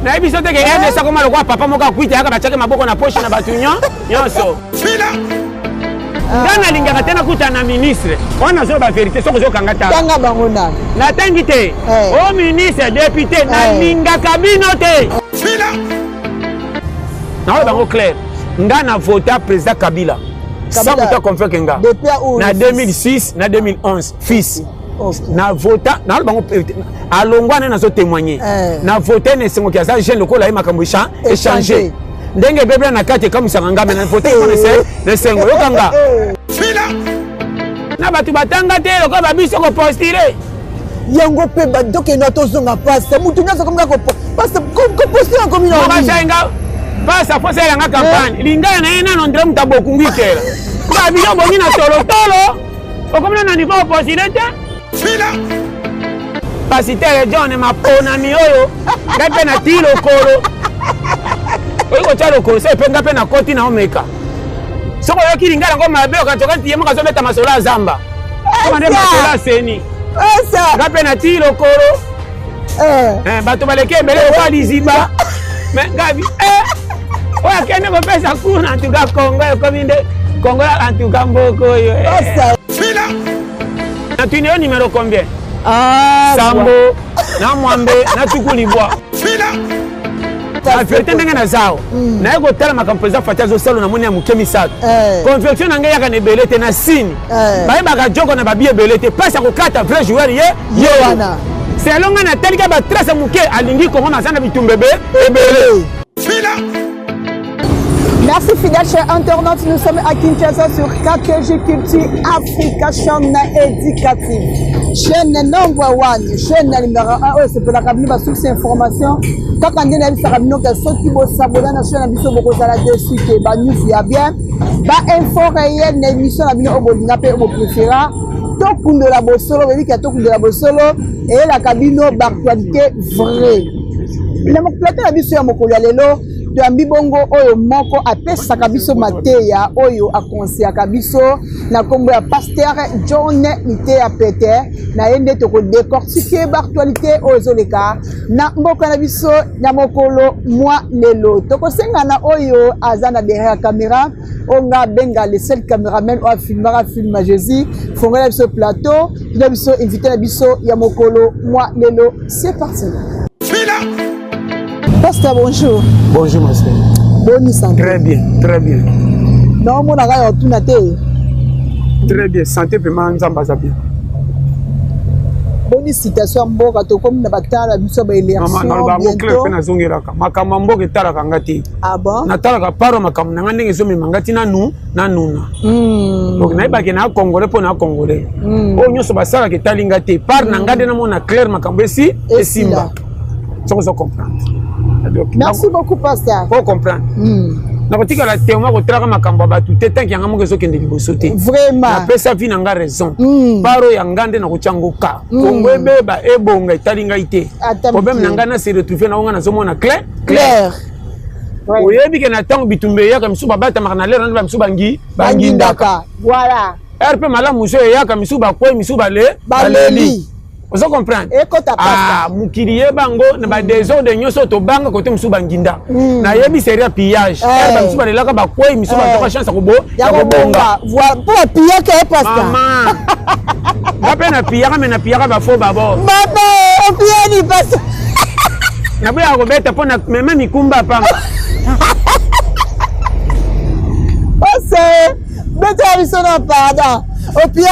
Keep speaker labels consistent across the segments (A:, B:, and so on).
A: Na ebiso te ke ende sa koma lokwa papa moka kuita yaka bachake maboko na poche na batunyo. Nyonso. Ngana lingaka tena kuta na ministre. Wana zo ba vérité soko zo kangata.
B: Tanga bango na.
A: Na tangi te. O ministre député na lingaka bino te. Na bango clair. Ngana vota président Kabila. Sans vota confier kenga. Na 2006 na 2011 fils. Na vota na bango alongwana na zo témoigner. Na voter ne sengo kia sa jeune lokola makambo échanger. Ndenge bébé na kate comme ça ngamba na voter ko ne sengo yokanga. Na batu batanga te lokola babiso ko postuler.
B: Yango pe badoke na tozonga passe mutu nyaso comme ko passe ko postuler comme une
A: enga passe a forcer la campagne linga na ina no ndre mutabo kungikela ba biyo bongi na tolo okomna na niveau postuler te pasitele John mapona mioyo ngape na tilo kolo oyo chalo ko se penga pe na koti na omeka soko yo kilingala ngoma be okatoka tiyemo kazo beta masola zamba kama nde masola seni esa ngape na tilo kolo bato baleke mbele kwa liziba me ngabi oya kende ko pesa kuna antuka Kongo yo kominde Kongo antuka mboko yo esa na tunio numéro combien Sambo na Mwambe na Tukulibwa afete ndenge na zao na yego tala makampoza fatazo salo na moni ya mukemi sato conviction na ngeya kana belete na sini ba ka joko na babie belete pasa ko kata vrai joueur ye wana c'est longa na telika ba trace muke alingi kongo masana bitumbebe ebele.
B: Merci fidèles chers internautes, nous sommes à Kinshasa sur KKG Culture Africa, chaîne éducative. Chaîne number 1, chaîne numéro 1, c'est pour la cabine de source information. Quand on dit que ça nous que ceux qui vont s'abonner à la chaîne abisso beaucoup ça la dessus que ba news ya bien, ba info réelle émission la bien au bodina pe au préféra. Tokundo la bosolo, veut dire que tokundo la bosolo et la cabine d'actualité vraie. Le plateau abisso ya mokolo lelo Tuambi bongo oyo moko apesa biso mateya oyo akonseya biso na kombo ya pasteur John Niteya Peter na yende toko décortiquer l'actualité ozoleka na mboka na biso na mokolo mwa lelo toko sengana oyo azana derrière caméra onga benga le seul caméraman o filmera film Jésus fongela biso plateau na biso invité na biso ya mokolo mwa lelo c'est parti. Pasteur, bonjour.
A: Bonjour, ma soeur.
B: Bonne santé.
A: Très bien, très bien.
B: Non, mon agaya tout naté.
A: Très bien, santé vraiment nzamba za bien.
B: Bonne citation mboka to comme na batala biso ba élection.
A: Maman na ba clair pe na zongiraka. Makamba mboka etalaka ngati.
B: Ah bon?
A: Na talaka paro makamba na ndenge zo mangati na nuna. Donc na ibaki na congolais po na congolais. O nyoso basala ke talinga te par na ngade na mona clair makambo esi esimba. Ça vous comprendre.
B: Merci beaucoup, pasteur.
A: Faut comprendre. Na kotika la témoin ko traka makambo ba tout tant ki ngamo kezo kende libosote.
B: Vraiment.
A: Na pesa vi na nga raison. Paro ya ngande na kochangoka. Kongo ebeba ebonga italinga ite. Problème na ngana se retrouver na ngana zomona clair. Oyebi ke na tango bitumbe ya kamisu babata makana lero na bamisu bangindaka.
B: Voilà.
A: RP mala muso ya kamisu bakwe misu baleli. Vous comprenez? Ah, mukiriye bango na ba désordre de nyoso to banga côté musu banginda. Na yebi série pillage. Ba musu balelaka ba kwei musu ba toka chance kobo ya kobonga.
B: Voilà, pour piller que pasteur.
A: Maman. Ba pe na pillaka mais na pillaka ba fo babo.
B: Baba, o piller ni pasteur.
A: Na bya ko beta pona meme mikumba panga.
B: Pasteur, beta biso na pardon. Au pied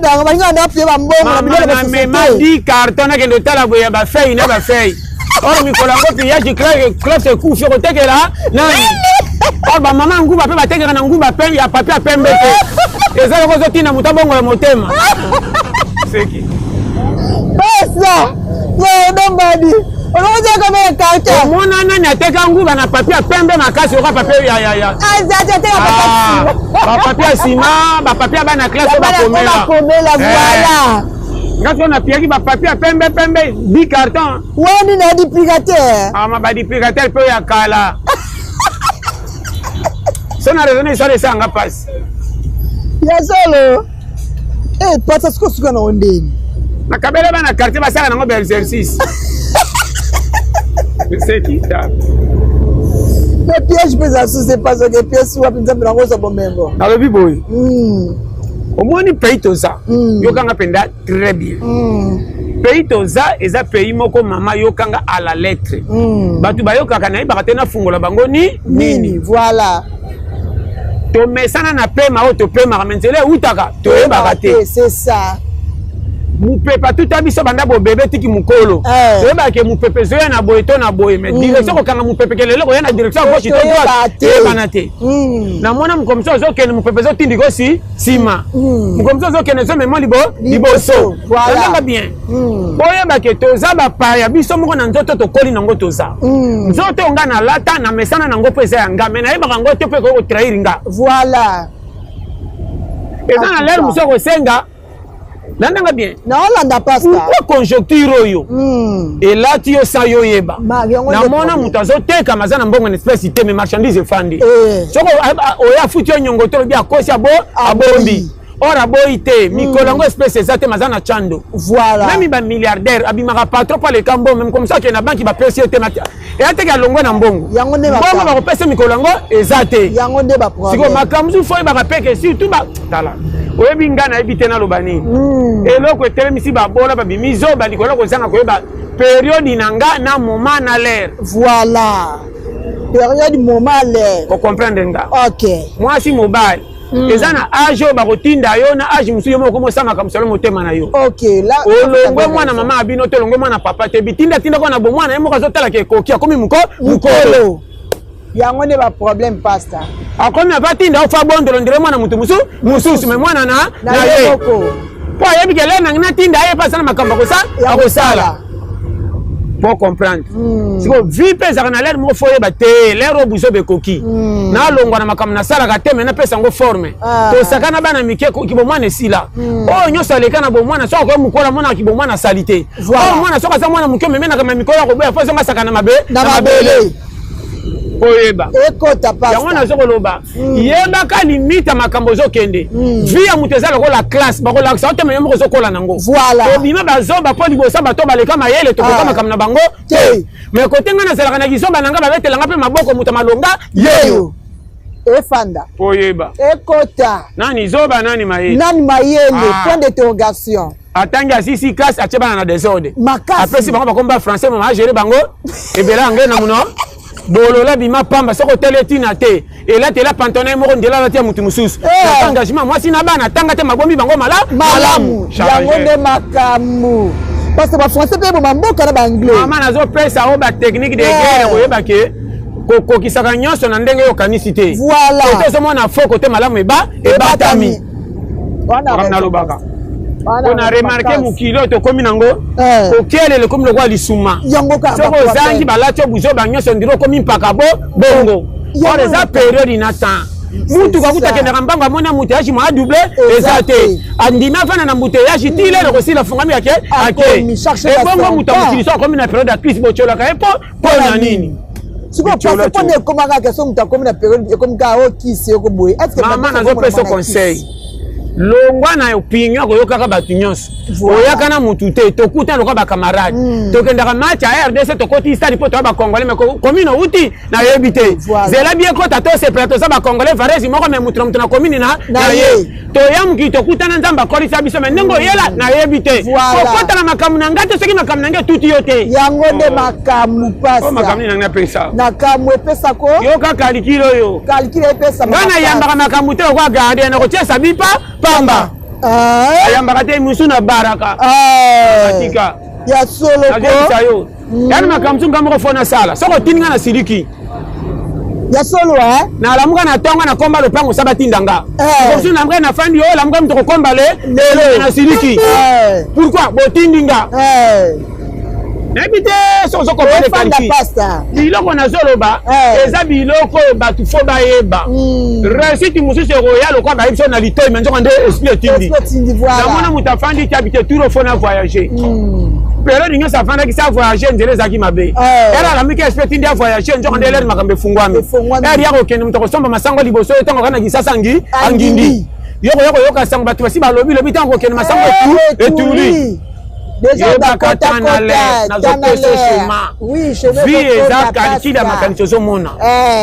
B: dans la na pied ba mbongo
A: na me ma di carton na kendo tala boya ba feuille na ba feuille. Or mi kolango piage classe coup sur teke là. Nani? Or ba mama nguba pe ba teke na nguba pe ya papier pembe te. Ezalo ko zotina mutabongo ya motema. C'est qui?
B: Basta. Non badi. On va dire comme un carton.
A: Mon nana na teka nguba na papier pembe makasi oka papier ya. Ba papier ciment, ba papier ba na classe ba
B: komela voilà.
A: Quand on a piégé ba papier pembe 10 cartons.
B: Wani na duplicateur.
A: Ah ma ba duplicateur peut ya kala. Ça na raison ça les sanga passe.
B: Ya solo. Pasa siko na ondeni.
A: Na kabela ba na quartier ba sala na ngo exercice. C'est équitable.
B: Mais piège peut ça c'est pas ça que piège soit pinza pour la ça bon même.
A: Dans le biboy. Au moins ni pays to ça. Yo kanga penda très bien. Pays to ça eza pays moko mama yo kanga à la lettre. Batu ba yo kaka na ba tena fungola bango ni nini.
B: Voilà.
A: To mesana na pema o to pema mentele utaka to e bagate.
B: C'est ça.
A: Mupepa tout abiso banda bo bébé tiki mukolo. To ba ke mupepe zo na boye to na boye mais direction ko kanga mupepe kelele ko yana direction ko chito to banate. Na mona mukomso zo ke mupepe zo tindi ko si sima. Mukomso zo ke ne zo memo liboso. Voilà. Ça bien. Boye ba ke to za ba pa ya biso moko na nzoto to koli nango to za. Nzoto nga na lata na mesana nango pesa ya nga mena yeba ngo to pe ko trahir nga.
B: Voilà.
A: Et dans l'air muso ko senga Nandanga bien.
B: Na Hollanda pasta.
A: Pourquoi conjoncture yo? Et là tu yo sa yo yeba. Na mona mutazo teka mazana mbongo espèce ite me marchandise fandi. Soko oya futi yo nyongo to bia kosi abo abombi. Ora boite mikolongo espèce ezate mazana chando.
B: Voilà.
A: Même ba milliardaire abimaka pas trop les cambo même comme ça que na banque ba pesi ete mati. Et ateka longo na mbongo.
B: Yango ne ba.
A: Mbongo ba ko pesa mikolongo ezate.
B: Yango ne ba problème.
A: Siko makamzu foi ba peke surtout ba tala. Oyebi ngana ebite na lobani eloko etelemisi babola babimizo balikolo kozanga koyeba période inanga na moment na l'air.
B: Voilà. Période moment l'air.
A: Ko comprendre nga.
B: OK.
A: Moi si mobile eza na âge ba kotinda yo na âge musu yo moko mosama ka musalo motema na yo.
B: OK. Là
A: olongwe mwana mama abino to longwe mwana papa te bitinda tinda ko na bo mwana yemo kazotala ke koki akomi mukolo.
B: Yango ne ba problème pasta.
A: Akomi abatinda ofa bondolo ndire mwana mutu mususu me mwana na ye. Po yebi kele na ngina tinda ye pasa na makamba kosa akosala. Pour comprendre. Siko vipe za na l'air mo foye ba te l'air obuzo be koki. Na longwa na makamba na sala ka te me na pesa ngo forme. To sakana bana mike ki bo mwana sila. O nyoso leka na bo mwana so ko mukola mwana ki bo mwana salite. O mwana so ka sa mwana mukyo me na kama mikola ko boya fo so masakana mabe na mabele. Oyeba
B: ekota pasta
A: yango nazo loba yeba ka limite makambo zo kende via mutezala ko la classe ba ko la sa teme yemo zo kola nango
B: voilà
A: obima bazoba po libosa bato baleka mayele to ko makam na bango te mais kote ngana zala na gisoba nanga ba betelanga pe maboko muta malonga yeyo
B: efanda
A: oyeba
B: ekota
A: nani zoba nani mayele
B: point d'interrogation
A: atangi asisi classe acheba na désordre
B: makasi
A: après si bango bakomba français mama gérer bango ebela ngena na muno bolola bima pamba soko teletina te et là tela pantonné moko ndela la tia mutu mususu engagement moi si na bana tanga te mabombi bango malamu
B: yango de makamu parce que ba français pe bo mboka na ba anglais
A: mama nazo pesa o ba technique de guerre koyeba ke kokokisaka nyonso na ndenge yo kanisite
B: voilà
A: kote so mona fo kote malamu ebatami wana na lobaka on a remarqué mukilo to komi nango okele le komi lokwa lisuma soko zangi balati obuzo banyoso ndiro komi mpaka bongo or eza période inata mutu kakuta kendaka mbango amona mutu yashi mwa double eza te andima fana na mutu yashi tile loko sila fungami yake ebongo mutu amutiliso akomi na période ya crise bocholaka epo na nini
B: siko parce qu'on est comme ka question mutu akomi na période comme ka o kisi yoko boye est-ce que
A: mama nazo pesa conseil longwa na opinion ko yokaka batu nyonso oyaka na mutu te tokuta lokwa ba camarade tokendaka match ya RDC tokoti stade po to ba congolais mais commune uti na yebite zela bien ko tato se plateau sa ba congolais varesi moko me mutu na commune na ye to yamuki tokuta na nzamba kolisa biso me ndengo yela na yebite ko na makamu na ngate soki makamu na ngate tuti yote
B: yango de makamu pasa
A: makamu na pesa
B: na kamu epesa ko
A: yoka kalikilo yo
B: kalikilo epesa
A: bana yambaka makamu te kwa garder na ko tia sabipa pamba ayambaka te musu na baraka atika
B: ya solo
A: ko yani makamsu ngamoko fona sala soko tininga na siliki
B: ya solo
A: na lamuka na tonga na komba lopango sabati ndanga musu na mbre na fandi yo lamuka mtoko komba le na siliki pourquoi botindinga Nebite sozo kopele kalki. Biloko na zoloba eza biloko batu fo bayeba. Réussite mususu royal kwa ba ibso na litoy menzo kande esprit tindi. Na mona mutafandi ki habite turo fo na voyager. Pero ninyo sa fanda ki sa voyager ndele zaki mabe. Era la mike esprit tindi a voyager nzo kande ler makambe fungwami. Era yako kende mutoko somba masango liboso etongo kana gisasa angindi. Yoko yoka sango batu basi balobi lobi tango kende masango etuli.
B: Déjà d'accord, oui,
A: vie eza quartier ya makanisi zo mona.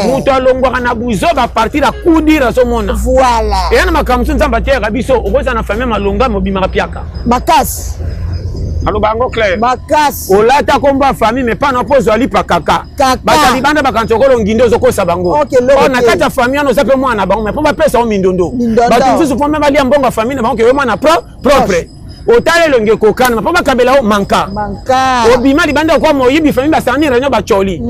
A: Muto alongwaka na buzo ba partir la kudira zo mona.
B: Voilà.
A: Et na makamsu nzamba tiaka biso okoza na famille malonga mobimaka piaka.
B: Makasi.
A: Alo bango clair.
B: Makasi.
A: Olata komba famille mais pas na pozo ali pa kaka. Bata libanda bakantokolo ngindo zo kosa bango. On na kata famille no zape mwana bango mais pas pesa o mindondo. Batu nsusu fo même ali mbonga famille bango ke mwana propre. Otale longe kokana mapa bakabela o manka obima libanda kwa moyibi famille basani ranyo bacholi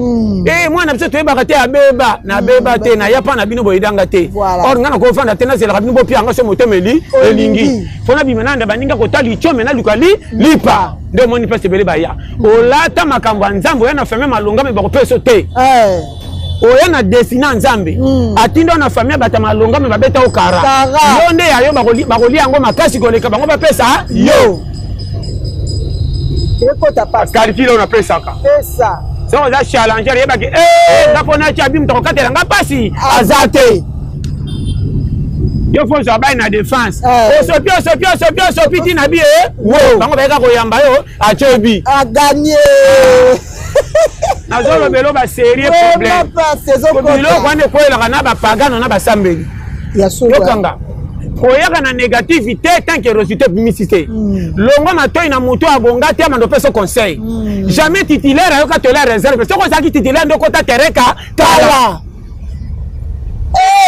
A: mwana biso toyebaka te abeba na beba te na yapa na bino boyidanga te or ngana ko fanda te na zela bino bopianga so motemeli elingi fona bimenanda baninga kotali chome na lukali lipa nde moni pese bele baya olata makambo nzambo ya na famille malonga me bakopeso te oya na desina nzambe atindo na famille bata malonga me babeta okara yo nde yayo bakoli yango makasi koleka bango bapesa yo
B: ekota pas
A: kalifile ona pesaka
B: pesa
A: so za challenger yebaki ngapona cha bim tokatela ngapasi azate yo faut sabai na défense osopi tina bi bango beka koyamba yo achebi
B: a gagné
A: nazolo belo ba sérieux problème biloko wana ekoyelaka na bapagano na basambeli yokanga koyaka na négativité tant que résultat publicité longo matoi na moto abonga te amando peso conseil jamais titulaire ayoka te la réserve soko zaki titulaire ndoko ta tereka kala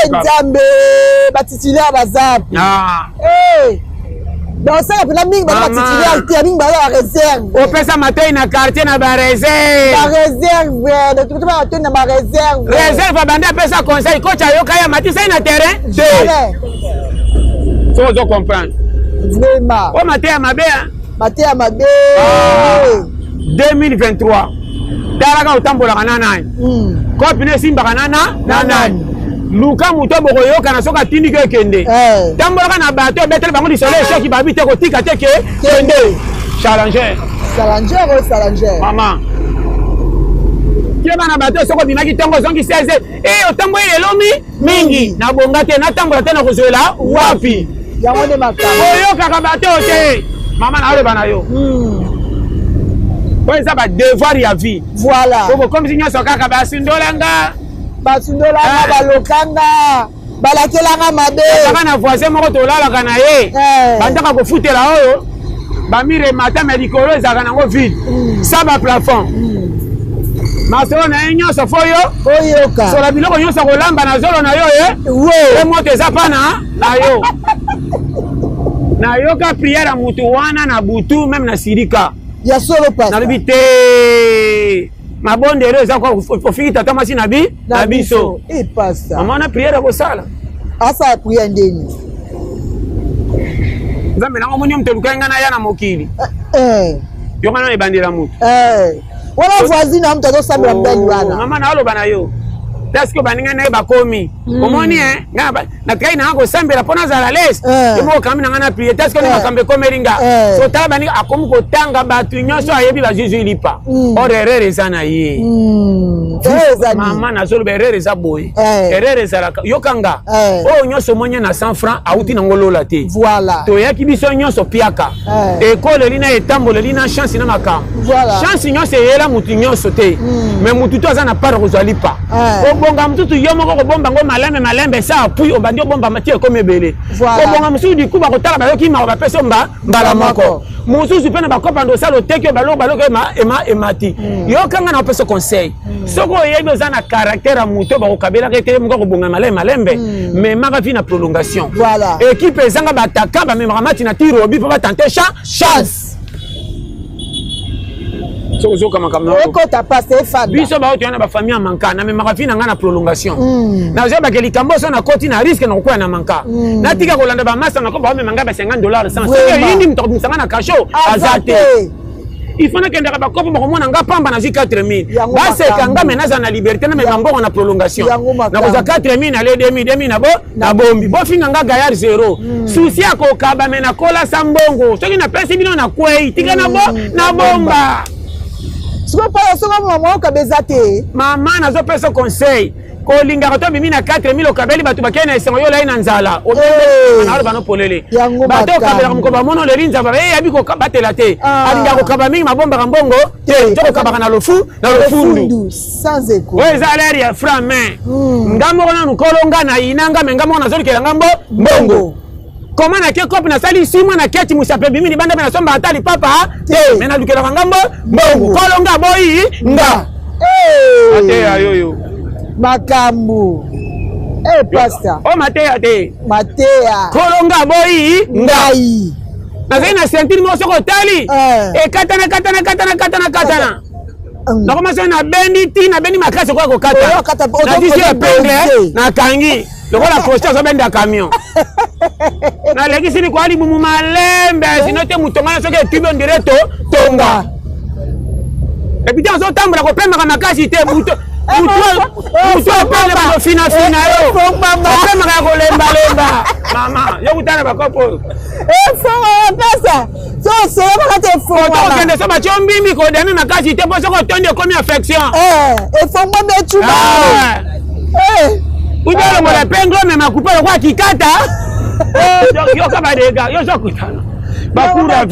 B: nzambe batitulaire bazap donc ça y a mingi ba titulaire te mingi ba réserve
A: o pesa matoi na quartier na ba réserve
B: de tout ba matoi na ba
A: réserve banda pesa conseil coach ayoka ya matisa na terrain so zo comprendre
B: vraiment
A: o matea mabe
B: matea mabe
A: 2023 taraka utambola kanana kopine simba kanana luka muto bokoyoka na soka tindi ke kende tambola na bato betel bango di soleil cheki babi te ko tika te ke kende challenger mama kieba na bato soko bimaki tango zongi 16 otambo elomi mingi na bonga te na tambola te na kozoela wapi
B: yango de makamba
A: oyoka ka bato te mama na oloba na yo ça va devoir ya vie
B: voilà
A: comme si nyoso kaka basindolanga
B: balokanga balakelanga mabe
A: kaka na voisin moko tolalaka na ye bandaka kofutela oyo bamire matin mais likolo ezalaka nango vide sa baplafond masolo na ye nyonso fo yo
B: oyoka
A: sola biloko nyonso kolamba na zolo na yo ye moto eza mpa na yo nayoka priere ya mutu wana na butu meme na sirika
B: ya solo pasa
A: nalobi te mabondelo eza ofiki tata mwasi na biso mama na priere kosala
B: asala priere ndeni
A: nzambe nango moni moto elukai ngai na ya na mokili yoka nano ebandela mutu
B: wana voisine na mutu azosambela mbeli wana
A: mama na aloba na yo taske baninga na ye bakomi omoni nakai nanga kosambela mpo nazala lese emoko kambi nanga na priere taske oni makambo ekomeli nga sotala baninga akomi kotanga bato nyonso ayebi bazwizwi lipa or erreur eza na ye mama nazoloba erreur eza boye erreur ezalaka yokanga oyo nyonso omoni na 100 francs auti nango lola te toyaki biso nyonso piaka ekole eli na etambola eli na chance na makambo chance nyonso eyela mutu nyonso te mais mutu to aza na part kozwa lipa obonga mututu yo moko kobomba ngo malembe sa apui obandi obomba mati ekomi ebele obonga mosusu diku bakotala bayoki mako bapesa mbala moko mosusu mpe na bakopa ndosala oteki baloko emati yokanga na opesa conseil soko oyebi oza na caractère ya mutu bakokabelaka ete moko kobonga malembe memaka vi na prolongation équipe ezanga bataka bamemaka mati na tiro obi mpo batante chance biso bao toyana bafamille ya manka namemaka vi na ngai na prolongation nazoyebake likambo so nakoti na riske na kokwea na manka natika kolanda bamasa nako baomema ngai ba $50 soki eyindi moto akobimisanga na kasho aza te il faut nakendaka bakopo bakomona nga pamba nazwi 4000 baseka nga me naza na liberté namema mbongo na prolongation nakozwa 4000 na le 2000 na bombi bofinga nga gayar 0 susi akokaba me nakolasa mbongo soki napesi bino na kwei tika na bomba
B: siko pa soko mama okabeza te
A: mama nazo pesa conseil kolinga to bimi na 4000 okabeli batu bakena esengo yo lai na nzala na bano polele bato kabela mkoba mono le linza ba yabi ko batela te alinga ko kaba mingi mabomba kambongo te njoko kaba na lofu na lofundu
B: sans écho
A: we zaleri ya frame ngambo na nukolonga na inanga mengambo na zolikela ngambo mbongo comment na ke kopi na sali sima na keti musape bimi ni banda na somba atali papa te mena lukela ngambo mbongo kolonga boyi nga ate ayoyo
B: makambu pastor
A: matea te
B: matea
A: kolonga boyi
B: ngai
A: na na sentir mo soko tali katana na commencer na bendi makasi kwa ko kata na disi pengle na kangi lokola poste zo benda camion na legisi ni kwa ali mumu malembe sinote mutonga soke tubo ndireto tonga ebidia zo tambula ko pemaka makasi te buto pale ba fina yo mama ka kolemba mama yo kutana bakopo
B: pesa so ba te fo
A: to kende so ba chombimbi ko demi makasi te boso ko tonde komi affection
B: fo mo me chuba
A: udalo mo la pengo me makupelo kwa kikata yo kaba dega yo so kutana bakura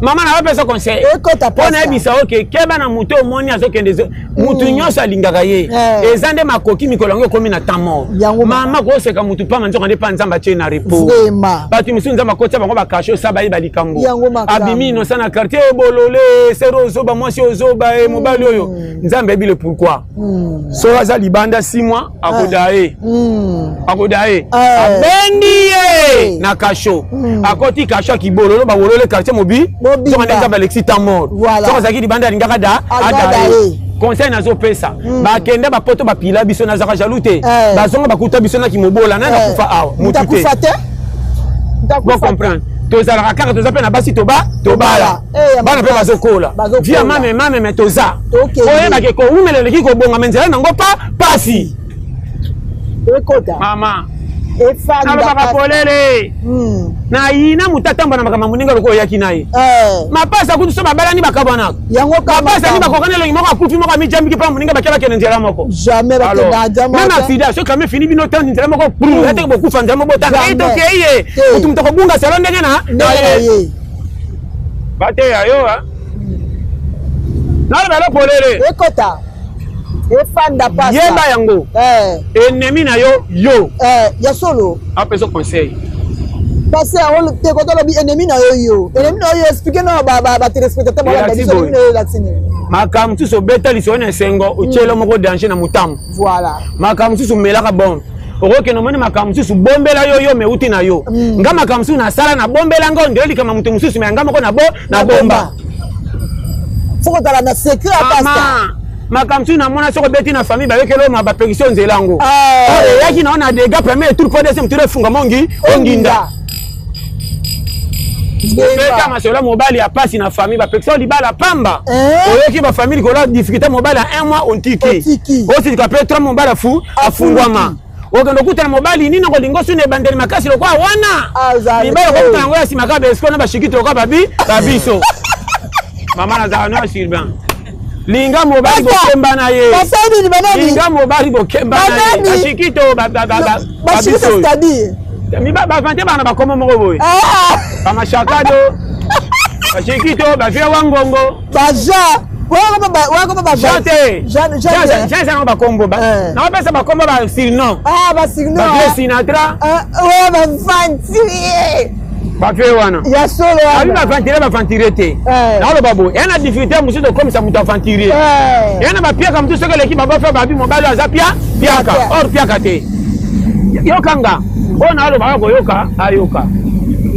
A: mama na pesa conseil ona ebisa oke keba na muto omoni azokende mutu nyosa lingaka ye ezande makoki mikolongo komi na tamo mama ko seka mutu pa manzo kande pa nzamba che na repos batu misu nzamba kotsa bango bakasho saba iba likambo abimi no sana quartier bolole sero zoba mwasi ozoba e mobali oyo nzamba ebile pourquoi so aza libanda 6 mois akodae abendi na kasho akoti kasho kibolo ba wolole quartier mobi so on est Alexis Tamor so ça qui libanda lingaka da adae conseil nazo pesa ba kende ba poto ba pila biso na zaka jalute ba zonga ba kuta biso na kimobola na kufa awa
B: mututé
A: bon comprendre toza la kaka toza pe na basi toba tobala bana pe bazokola via mame me toza oye ba ke ko umele leki ko bonga menzela nango pa pasi
B: ekota
A: mama
B: efanda
A: polele na ina mutatamba na makama muninga loko yaki naye mapasa kutu so babala ni bakabana
B: yango ka
A: mapasa ni bakokane lo moko akufi moko mijambi ki pa muninga bakela kene njela moko
B: jamais bakenda jama
A: même accident so kame fini bino tan njela moko pour ate ko kufa njela moko tan eto keye mutu mtoko bunga salo ndenge na bate ayo na bala polele
B: ekota efanda pasa
A: yeba yango ennemi na yo
B: ya solo
A: apeso conseil
B: parce que te ko tolo bi ennemi na yo expliquer na ba téléspectateur ba ba biso ni latini
A: makam tu so beta liso na sengo uchelo moko danger na mutam
B: voilà
A: makam tu so melaka bombe okoke no moni makam tu so bombela yo me uti na yo nga makam tu na sala na bombela ngo ndeli kama mutu mususu me nga moko na bomba
B: foko tala na secret pasta
A: makamsu na mona soko beti na famille ba yekelo ma ba permission nzelango yaki na ona dega premier tour pour deuxième tour funga mongi onginda beta masola mobile ya pasi na famille ba permission libala pamba oyeki ba famille ko la difficulté mobile à 1 mois on tiki aussi ka peut 3 mobile fu afungwama okendo kutana mobile nini ko lingo sune bandeli makasi lokwa wana libala ko kutana ngoya simaka ba esko na ba shikito lokwa babiso mama na za no sirban linga mobali bokemba na ye
B: basadi ni banani
A: linga mobali bokemba na ye bashikito
B: bashikito c'est-à-dire
A: mi ba vante bana ba komo moko boy ba mashakado bashikito ba via wangongo
B: baja wako ba
A: jate jate ba kombo ba na pesa ba kombo ba sirno
B: ba sirno
A: ba Sinatra
B: ba fanti
A: bafé wana
B: ya solo
A: abi ba ventire te na lo babo yana difficulté musu de comme ça mutu ventire yana ba piaka mutu sokele ki baba fa babi mobile aza piaka or piaka te yokanga ona lo baba yoka ayoka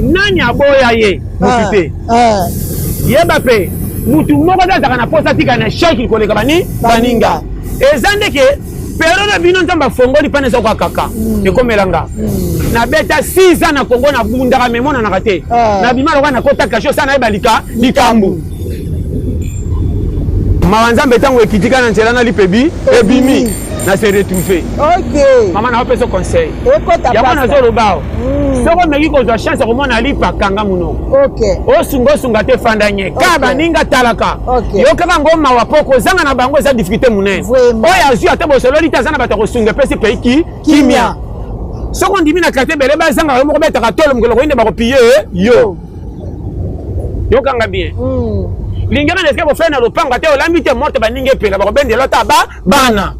A: nani aboya ye mutu te yeba pe mutu moko daza na posa tika na shaki koleka bani baninga ezande ke pero na bino nzamba fongoli pane za kwa kaka ekomelanga na beta 6 ans na Congo na bundaka memona na kate na bimalo kana kota kasho sana ebalika likambu mawanza mbetango ekitika na nzela na lipebi ebimi na se retrouver.
B: Ok.
A: Maman na opé ce conseil.
B: Ekota
A: ya mwana zo lobao. Soko meki ko za chance ko mona lipa kanga muno.
B: Ok.
A: O sunga te fandanye. Ka baninga talaka. Yo kaka ngoma wa poko zanga na bango za difficulté munene. Oya azu ate bo solo lita zana bata ko sunga pesi pe kimia. Soko ndimi na kate bele ba zanga yo moko beta ka tolo mukolo ko inde ba ko piller yo. Yo kanga bien. Lingana neske ko fena lopanga te olambi te morte baninga pela ba ko bende lota bana.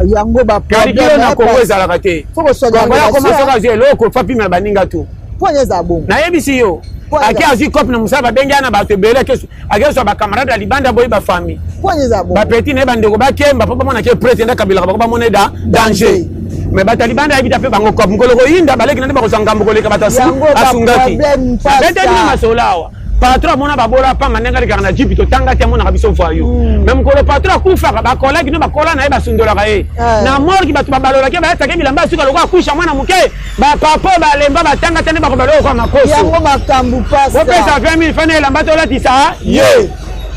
B: Yango ba
A: problème na Congo ezalaka te.
B: Faut que soit dans
A: la commencer à jouer loko fa pima baninga tout.
B: Ponya za bon.
A: Na yebisi yo. Aki azu cop na musaba benga na bato bele ke ageso ba camarade ya libanda boy ba famille.
B: Ponya za bon.
A: Ba petit ne bandeko ba kemba papa mona ke président kabila ba mona da danger. Mais ba talibanda yebita pe bango cop ngolo ko yinda baleki na ba ko sanga ngolo ka bata asungaki. Bete ni masolawa. Patron mona babola pa manenga le kana jipi to tanga te mona biso voyou même ko le patron kufa ba kola ki no ba kola na e ba sundola ka e na mort ki batu babalola ke ba ta ke bilamba suka lokwa kusha mwana muke ba papa ba lemba ba tanga te ne ba ko balola kwa makoso
B: yango makambu pasa
A: ko pesa 20000 fane lamba to la tisa ye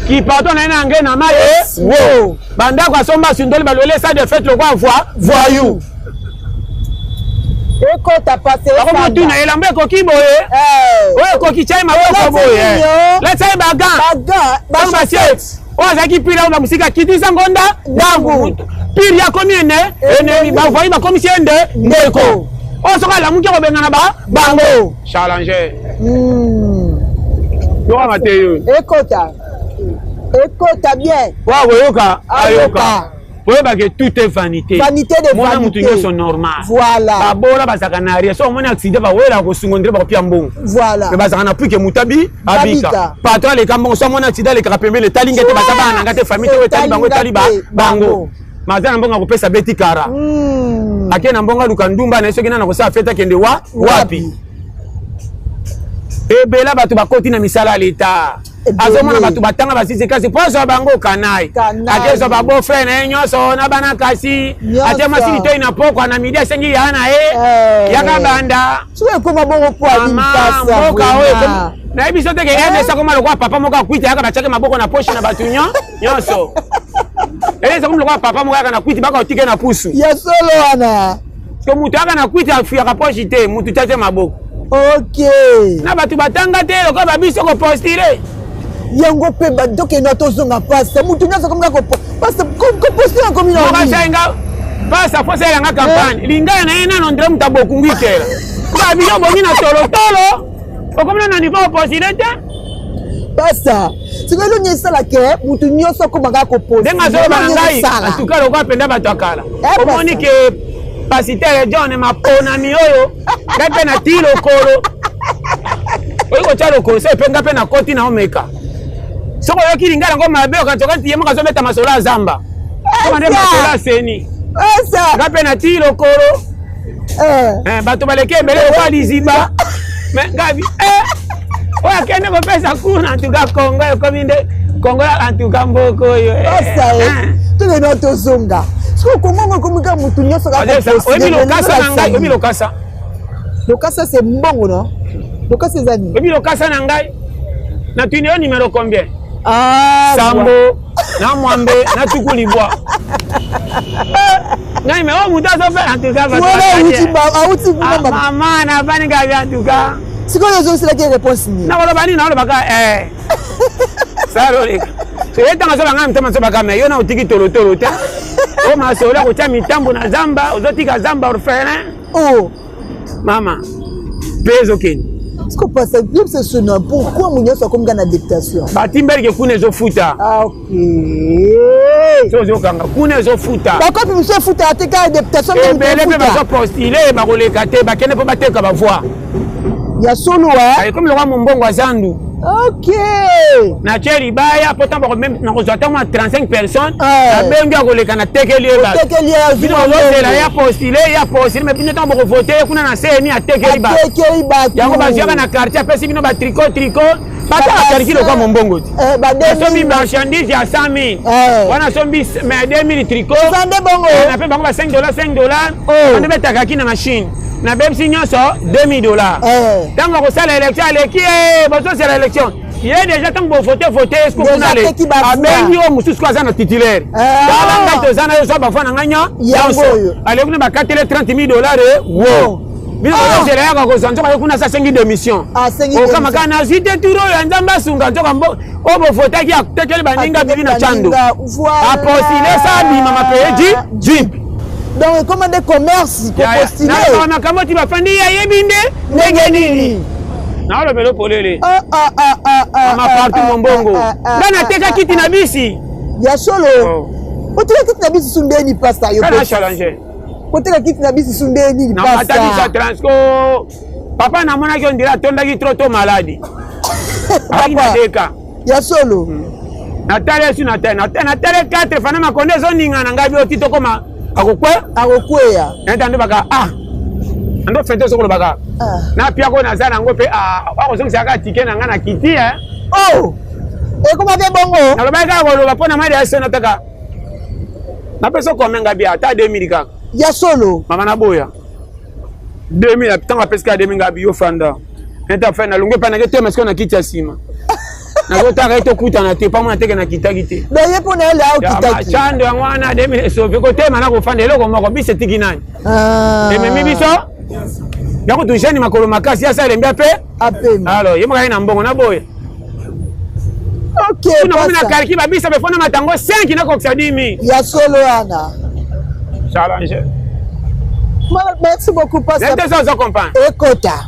A: ki patron na nge na maye wo banda kwa somba sundoli balole ça de fait lokwa voyou.
B: Eko ta passé
A: ça. Comment tu n'as l'ambé coquille boye? Ouais, coquille chai ma boye. Let's say baga assiette. Oh, zaki pila ou la musique qui dit sangonda dangu. Pire ya combien ne ba voyi ba commission de ndeko. Oh, soka la muki ko benga ba bango. Challenger. Yo amateyo. Eko
B: ta bien.
A: Wa woyoka ayoka. Que tout est vanité.
B: Vanité de vanité.
A: Mon sont normal.
B: Voilà.
A: Babola bazakanaria. So mon accident ba wela ko sungondre ba piambo.
B: Voilà.
A: Mais bazakana plus que mutabi abika. Patron les kambo so mon accident les krapembe les talingete bazabana ngate famille to talibango taliba bango. Mazana mbonga ko pesa beti kara. Akena mbonga lukandumba na soki na ko sa feta kende wapi. Ebela batu bakoti na misala leta. Azomona batu batanga basisi kasi poso bango kanai. Akeso babo frère na nyoso na bana kasi. Atema sili to ina poko na media sengi yana yaka banda.
B: Suwe ko mabongo kwa limtasa.
A: Mboka oyo. Na ibiso teke ene sa koma lokwa papa moka kwiti yaka bachake maboko na poche na batu nyoso. Ene sa koma lokwa papa moka na kwiti baka otike na pusu.
B: Ya solo wana.
A: Ko mutu aka na kwiti afuya ka poche te mutu chache maboko.
B: Ok.
A: Na batu batanga te lokwa babiso ko postile.
B: Yango pe badoke na tozonga pasa mutu nyaza komga ko pasa ko postile comme une
A: Moka senga pasa fosa yanga campagne. Linga na ena no ndre mutaboku ngikela. Ba biyo bongi na tolo. Okomna na niveau postile te.
B: Pasa. Sikolo nyesala ke mutu nyoso komga ko postile.
A: Denga zo bangai. Atuka lokwa penda batakala. Omoni ke pasitele John mapona mioyo. Gape na tilo kolo. Oyo chalo ko se penga pe na koti na omeka. Soko yo kilingala ngoma mabe okatoka tiyemo kazo beta masola zamba. Koma ne masola seni.
B: Esa.
A: Gape na tilo kolo. Bato baleke mbele kwa liziba. Me gabi oya kene ko pesa kuna tuka Kongo ko minde Kongo antuka mboko yo.
B: Esa tule no tozonga. Soko kongo komika mutu nyoso ka ko.
A: Obi lokasa na ngai, obi lokasa.
B: Lokasa c'est mbongo non? Lokasa zani.
A: Obi lokasa na ngai. Na tu ni numéro combien?
B: Sambo
A: na mwambe na tukulibwa. Ngai me o muta so fe antuka ba.
B: Auti ba.
A: Mama na bani ga ya antuka.
B: Siko yo sila ke réponse ni.
A: Na wala bani na wala baka Saroleka. So yeta ngasola ngam tema so baka me yo na utiki tolo te. O ma so la ko cha mitambo na zamba, ozotika zamba orphelin.
B: Oh.
A: Mama. Peso ken.
B: Ce qu'on passe bien c'est ce nom. Pourquoi mon nyoso comme gana dictation?
A: Batimberge kune zo futa.
B: OK.
A: So zo kanga kune zo futa.
B: Ba ko puis so futa ateka adaptation
A: de bele pe ba so postuler ba koleka te ba kene pe ba teka ba voix.
B: Ya solo
A: Ay comme le roi Mbongo azandu.
B: OK.
A: Na cheri baya pourtant ba même na ko zata ma 35 personnes. Na bengi koleka na tekeli ba.
B: Tekeli ya
A: bino lo la ya postuler mais bino tambo voter kuna na seni atekeli ba.
B: Tekeli ba.
A: Yango ba jaba na quartier pesi bino ba tricot Bata akarikilo kwa Mbongo. Sombi marchandise ya 100,000. Wana sombi mais 2000 tricot. Na pe bango ba $5 $5. On devait takaki na machine. Na bem signon so $2000. Tango ko sala élection aleki boso c'est l'élection. Il y a déjà tant que voter est-ce qu'on a les abengi o mususu kwa zana titulaire. Kala ngai toza na yo so ba fana nganya
B: yango
A: ale kuna ba katele $30,000 wow bino kozela yaka kozanzo ba kuna sa sengi démission o kama kana zite turo ya nzamba sunga nzoka mbo o bo fotaki atekele baninga bibi na chando apostile sa bima mapeji jip
B: donc comment des commerces ko postiller
A: na makambo ti ba fandi ya yebinde ndenge nini na lo belo polele ma partout mombongo ngana teka kiti na bisi
B: ya solo oteka kiti na bisi sundeni pasta yo
A: kana challenge
B: oteka kiti na bisi sundeni
A: na
B: pasta
A: matadi sa transco papa na mona ki on dira tondaki trop malade papa teka
B: ya solo
A: na tale su na tale 4 fana makonde zo ninga na ngabi otito koma
B: akokweya
A: ntande baka ando fete sokolo baka na pia ko na zana ngo pe wako zongisa ka tike na ngana kiti
B: oh e koma be bongo
A: na lobaka ko lo pona mali aso na taka na peso ko menga bia ta 2000 ka
B: ya solo
A: mama na boya 2000 tanga peska 2000 ngabi yo fanda nta fa na lungo pa na ke te mesko na kiti ya sima na ko ta to kuta na te pa mona teke na kitaki te
B: da ye pona ele au kitaki
A: chando ya mwana 2000 so ko te mana ko fanda eloko moko bise tikinani mimi biso yako tujeni makolo makasi ya sale mbia pe
B: apema
A: alors yemo kana mbongo na boya
B: okay
A: kuna mimi na kalki babisa befona matango 5 na ko 10,000
B: ya solo ana
A: challenge
B: merci beaucoup pasta
A: nete so comprendre
B: ekota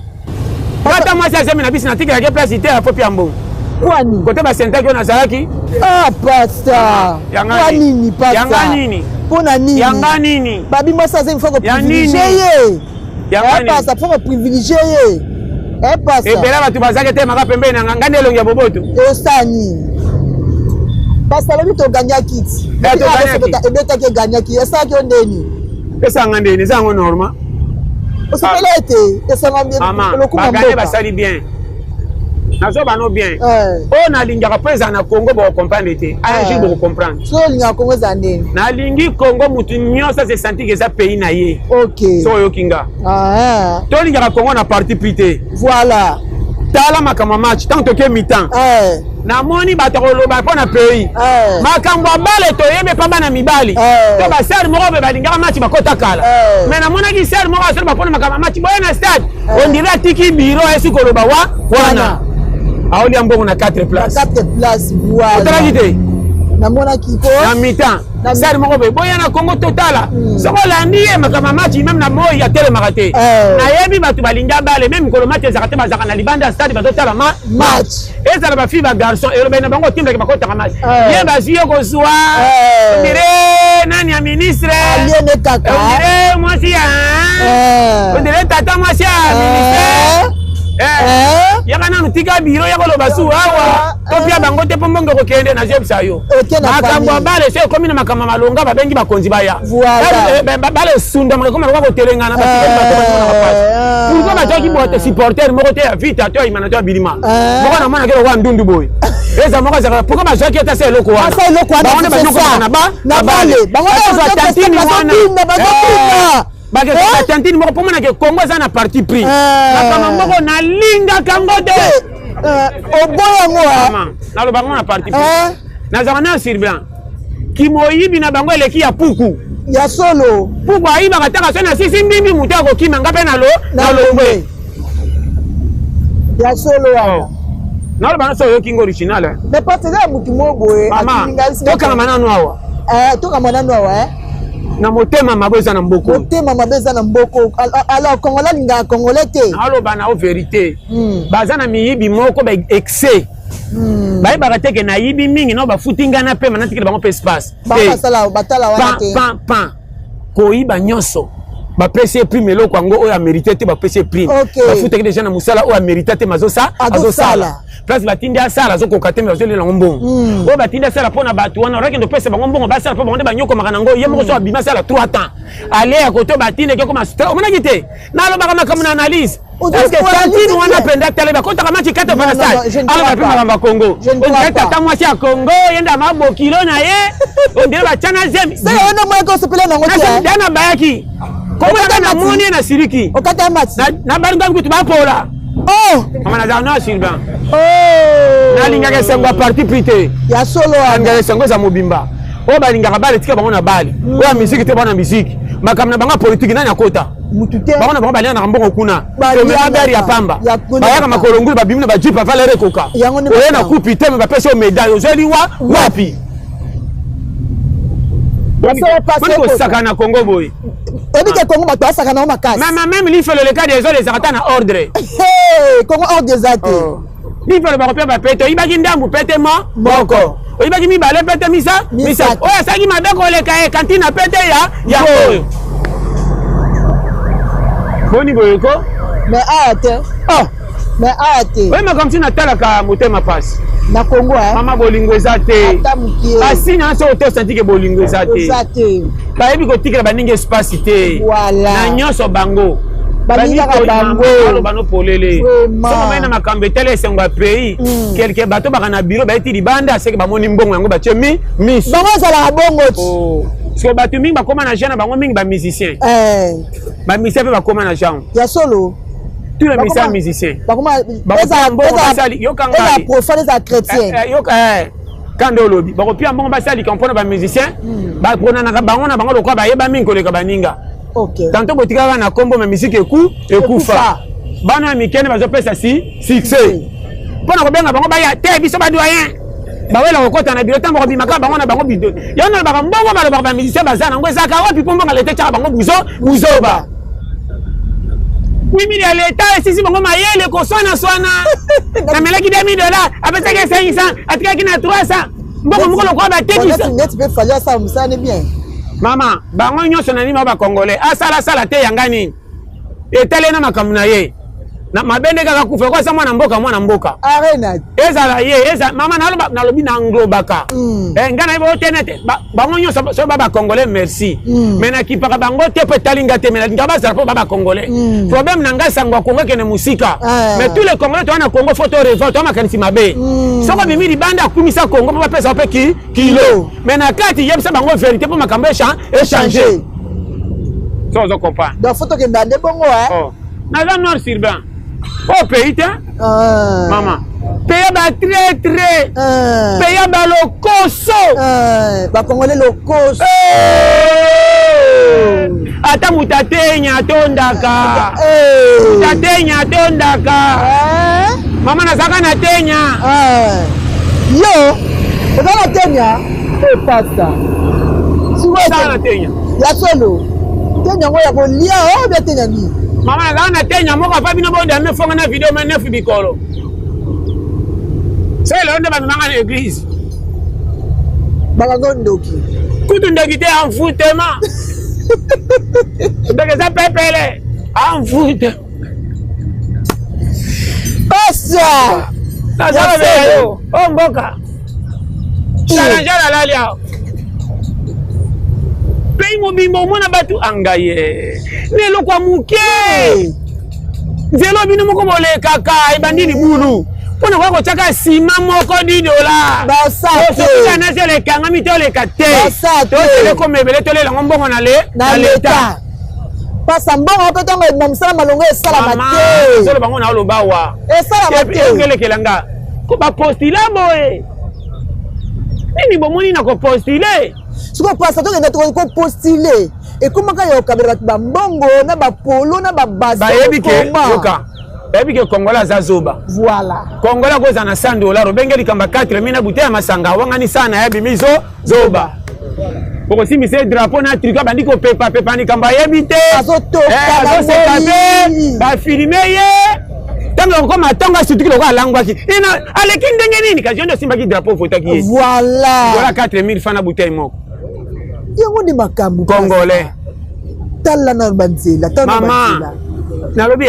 A: Kata moi ça j'aime na bisi na tika ya place ite ya popi ambo
B: kwani
A: kote ba senta ko na zalaki
B: pasta kwani ni pasta
A: yanga nini
B: pona nini
A: yanga nini
B: babi moi ça faut privilégier pasta faut privilégier pasta
A: bela batu bazake te maka pembe na ngande elongi ya boboto
B: ostani pasta lobi to ganya kiti ebeta ke ganya kiti esa ki ondeni
A: esa ngande ni zango normal
B: osipelete esa ngambie
A: lokuma mboka basali bien nazo bano bien o na lingaka pesa na Congo ba comprendre te agi ba comprendre
B: so linga Congo za ndeni
A: na lingi Congo mutu nyonso se senti que ça pays na ye
B: OK
A: so yo kinga to lingaka Congo na parti pité
B: voilà
A: tala makama match tant que mi-temps na moni batakoloba pona pays makambo bale to yebe pamba na mibali to ba ser moko be balingaka match bakota kala mais na mona ki ser moko asolo bapona makama match boye na stade on dirait tiki biro esi koloba wana aoli ambongo na 4 places
B: 4 places voilà
A: otala kite
B: na mona kiko
A: na mi-temps ser moko be boye na Congo totala soko landi ye makama match même na moyi ya tele makate na yebi batu balinga bale même kolo match ezakate bazaka na libanda stade batotala match ezala ba fille ba garçon et le bango timbe ke bakota match ye bazi yo kozwa ndire nani ya ministre
B: aliene kaka
A: ndire mwasi ya ndire tata mwasi ya ministre yaka nanu tika biro yako lo basu awa to pia bango te pombongo ko kende na jebsa yo makambo bale se komi na makama malonga babengi bakonzi baya bale sunda mo ko mako ko telengana ba tika ba to pourquoi ba toki bote supporter mo ko te vita to imana to bilima mo na mona ke wa ndundu boy eza mo ko za pourquoi ba joki ta se loko wana
B: sa loko wana
A: ba nyoko na bale
B: bango na tantini wana
A: bage ka tantini moko pomona ke Congo za na parti pris makama moko na linga kango de
B: oboya ngoa
A: na lo bango na parti pris na zana sur blanc kimoyibi na bango eleki ya puku
B: ya solo
A: puku ayiba kataka so na sisi mbimbi mutu akokima ngape na lombe
B: ya solo wana
A: na lo bango so yo kingo original
B: mais pas tena mutu moboye
A: toka manano awa
B: toka manano awa
A: na motema mabeza na mboko
B: motema mabeza na mboko alors congolais linga congolais te
A: aloba na o vérité baza na miyibi moko ba excès bayebaka te ke na yibi mingi no bafutinga na pe mana tikele bango pe espace
B: batala wana te
A: pan koyiba nyonso bapesi prime eloko yango oyo amérité te bapesi prime bafutaki déjà na mosala oyo amérité te azosala place batindi asala azokoka te me bazolelango mbongo oyo batindi asala mpona bato wana orakende opesa bango mbongo basala mpo bango nde banyokomaka nango ye moko so abima asala 3 ans ale ya koto batindi ekekoma omonaki te nalobaka makambo na analyse parce que tantine wana penda tele bakotaka match 4 fa na stade ala bapimaka ba Congo on tata mwasi ya Congo yenda mabokilo na ye on dirait bachana zemi
B: c'est on moi ko sepela nango te
A: dana bayaki komata na moni na siriki
B: okata match
A: na baringa kutu bapola mama na zana Sylvain na linga ke sengo parti prité
B: ya solo
A: anga sengo za mobimba oyo balingaka bale tika bango na bale oyo ya misiki te bana misiki makambo na bango politique nani akota bango na bango balia na mbongo kuna tomela gari ya pamba bayaka makolo ngulu babimi na bajipe avalere koka oye na kupi te me bapesi o médaille ozeli wapi boni kosaka na Congo boye
B: ebike Congo bato basaka na makasi
A: même l'ifelo le cas des autres ezaka na ordre
B: Congo ordre ezate
A: l'ifelo bakopia bapete oyibaki ndambu pete moko oyibaki mibale pete misa oyo asalaki mabe koleka ye kantine pete ya oyo boni boyeko
B: mais aya te mais aya te
A: oyo makambo si natalaka motema pasi
B: na Congo
A: mama bolingo eza te asi na so otosenti ke bolingo eza te bayebi kotikela baningi espace te na nyonso bango bano polele soko mai na makambo etele esengo ya pays quelque bato baka na biro bayeti libanda aseke bamoni mbongo yango batie miso
B: bango ezalaka bongo
A: siko bato mingi bakoma na genre bango mingi bamusicien bamusicien mpe bakoma na genre
B: ya solo
A: tous les musiciens musiciens quand on lobby bakopia mbongo basali kampona ba musicien baponanaka bango na bango lokwa bayeba mingi koleka baninga tanto botikaka na kombo ma musique ekufa bana ya mikene bazopesa succès mpona kobenga bango baya te biso badoyen bawela kokota na biro ntango kobimaka bango na bango bido yango nalobaka mbongo balobaka ba musicien baza nango ezaka wapi mpo mbongo lete tiaka bango buzoba mimi ya leta esisi bango mayele koswana namelaki $2000 apesaki 500 atikaki na 300 mbongo moko lokwa batekisa mama bango nyonso na nini bao bakongolais asala te yanga nini etale na makambo na ye na mabende kaka kufa kwa mwana mboka ezala ye mama nalobi na nglobaka ngana ibo tenete bango nyonso so baba congolais merci mais na kipaka bango te pe talinga te mais ngaba za po baba congolais problème na ngasa ngwa kongo kene musika mais tous les congolais to na Congo photo révolte to makanisi mabe soko bimi di banda kumisa Congo ba pesa pe kilo mais na kati yebisa bango vérité po makambo échanger so zo comprendre
B: donc photo ke ndande bongo
A: na za noir sur blanc au pays te mama pays ba très pays ba lokoso
B: ba congolais lokoso
A: ata mutatenya tondaka mama na saka na tenya
B: yo eza na tenya pasta
A: sika na tenya
B: ya solo tenya ngo ya kolia bia tenya ni
A: mama na na tenya moko fa bino bonde ame fonga na video me nefu bikolo c'est là on va manga na église
B: baka ndoki
A: kutu ndoki te en foutema donc ça pepele en fout
B: passa
A: na ça va yo o mboka jala lalia pays mobimbo mona batu angaye lelo kwa muke nzelo bino moko bolekaka ebandi libulu mpona kwa kotiaka sima moko $10 osokuta na se olekangami te oleka te tosele komebele tolelango mbongo na leta
B: pasa mbongo mpe ntongo ebima mosala malongo esalama te
A: solo bango na oloba wa
B: esalama te
A: okelekelanga bapostila boye nini bomoni na kopostile
B: siko pasa tokenda kopostile ekomaka yokabela bato bambongo na bapolo na babaza
A: bayebi ke kongola aza zoba
B: voilà
A: kongola koza na $100 obenge likamba 4000 na bute ya masanga wangani sana yabi mizo zoba okosimbisa drapeau na trika bandi kopepa likambo ayebi te azoseka pe bafilime ye ntango okoma ntango asutiki loko alangwaki aleki ndenge nini kasi yondo osimbaki drapeau ofotaki ye
B: voilà
A: 4000 fa na butei moko
B: yango ndi makambo
A: congolais
B: tala na banzela
A: mama nalobi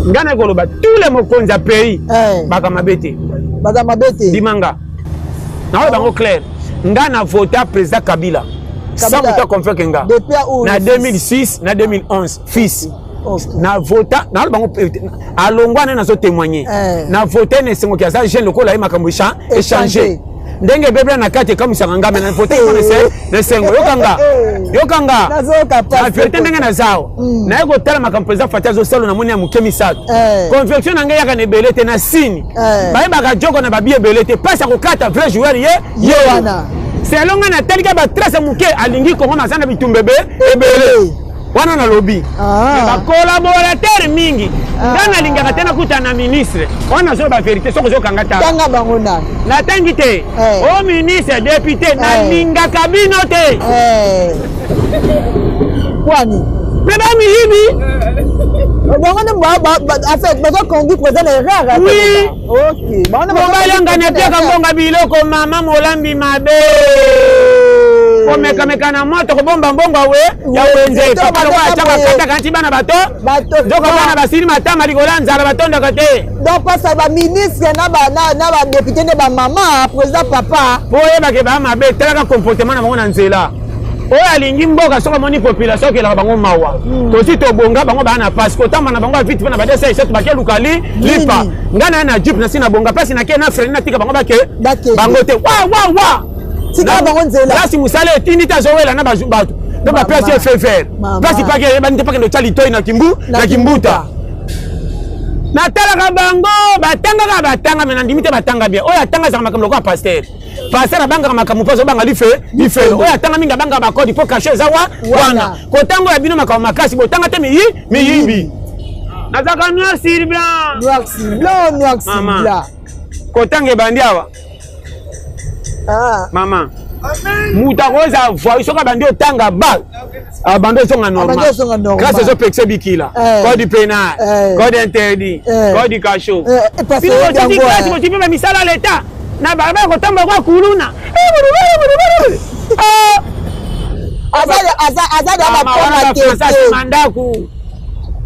A: ngana koloba tous les mokonzi ya pays bakamabe te dimanga naoyo bango clair nga na vota président Kabila sans vota convaincre nga na 2006 na 2011 fils na vota na bango alongwa na zo témoigner na vota ne sengo kiaza jeune lokola makambo échanger ndenge bebla na kati kama sanganga na vota ne sengo yokanga na vérité ndenge na zao na yego tala makambo président Fatia zo salo na moni ya mukemi sato conviction na ngaya kana belete na sini ba joko na babie belete pasa kokata vrai joueur ye wana selon nga na talika ba trace muke alingi Congo masana bitumbebe ebele wana na lobby ba collaborateur mingi ngana lingaka tena kutana ministre wana zo ba vérité soko zo kangata
B: tanga bango na
A: tangi te o ministre député na lingaka bino te
B: kwani
A: Mesdames hivi oui mobalanga nepiaka mbonga biloko mama molambi mabe komeka na moto kobomba mbongo we ya wenze papa lokwa achaka kata kanti bana bato nzoko bana basili matama likola nzala batondaka te
B: donc pasa ba ministre na ba député ne ba mama président papa
A: po yebake ba mabe telaka comportement na bango na nzela oyo alingi mboka soko moni population okelaka bango mawa tosi tobonga bango baa na pasi kotamba na bango ya vite mpe na badesa esetu bakie luka lipa nga na ye na jupe nasi na bonga mpasi nake na freni natika bango bake bango te wa
B: tika bango nzela
A: lasi mosala etindi te azowela na bato to baplasi efe vert mpasi pake eyebani te pake ndotya litoi na kimbuta natalaka bango batanga me nandimi te batanga bien oyo atanga azaka makambo lokola paster abangaka makambo mpo azobanga lifelo oyo atanga mingi abangaka bakodi mpo kashe eza wana kotango ya bino makambo makasi botanga te miyimbi nazaka noir sur blanc kotanga ebandi awa mama mutu akoza voi soki abandi otanga bal abandi osonga normal grâce ezopekisa bikila code pénal code interdit code cachot bino botiki grâce botipe bamisala ya leta na barabara kotamba kwa kuluna mandaku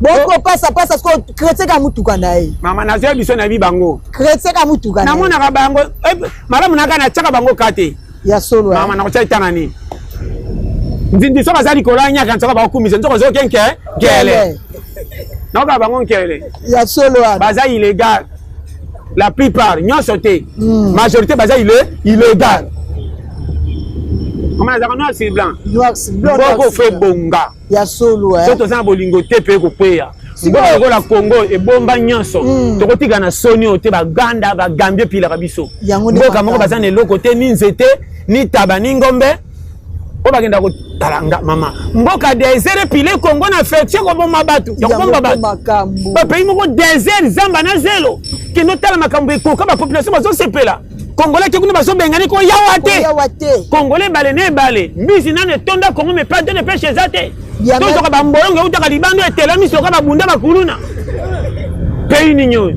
B: boko pasa sko chrétien ka mutuka na ye
A: mama nazoya biso na bibango
B: chrétien ka mutuka na
A: namonaka bango malamu naka na tiaka bango kate
B: ya solo
A: mama nakotya itana nini nzindi so baza likolo anyaka nsoka bakokumisa nzoko zoke nkele naoka bango nkele
B: ya solo
A: baza illégal la plupart nyonso te majorité baza illégal mama nazaka noir sur blanc mboko fe bonga
B: ya solo
A: so toza na bolingo te mpe kokweya mboka lokola Congo ebomba nyonso tokotika na soni oyo te baganda bagambie epilaka biso mboka moko baza na eloko te ni nzete ni taba ni ngombe oyo bagenda kotalanga mama mboka desert epile Congo na fetie kobomba bato ya kobomba bato bapays moko desert zamba na zelo kende otala makambo ekoka bapopulation bazosepela Congolais ke kuna bazobengani koyawa te Congolais ebale na ebale mbisi nano etonda Congo me plante ne peshe eza te tozoka bambolongo eutaka libando etelemi soka babunda bakuluna pays nini oyo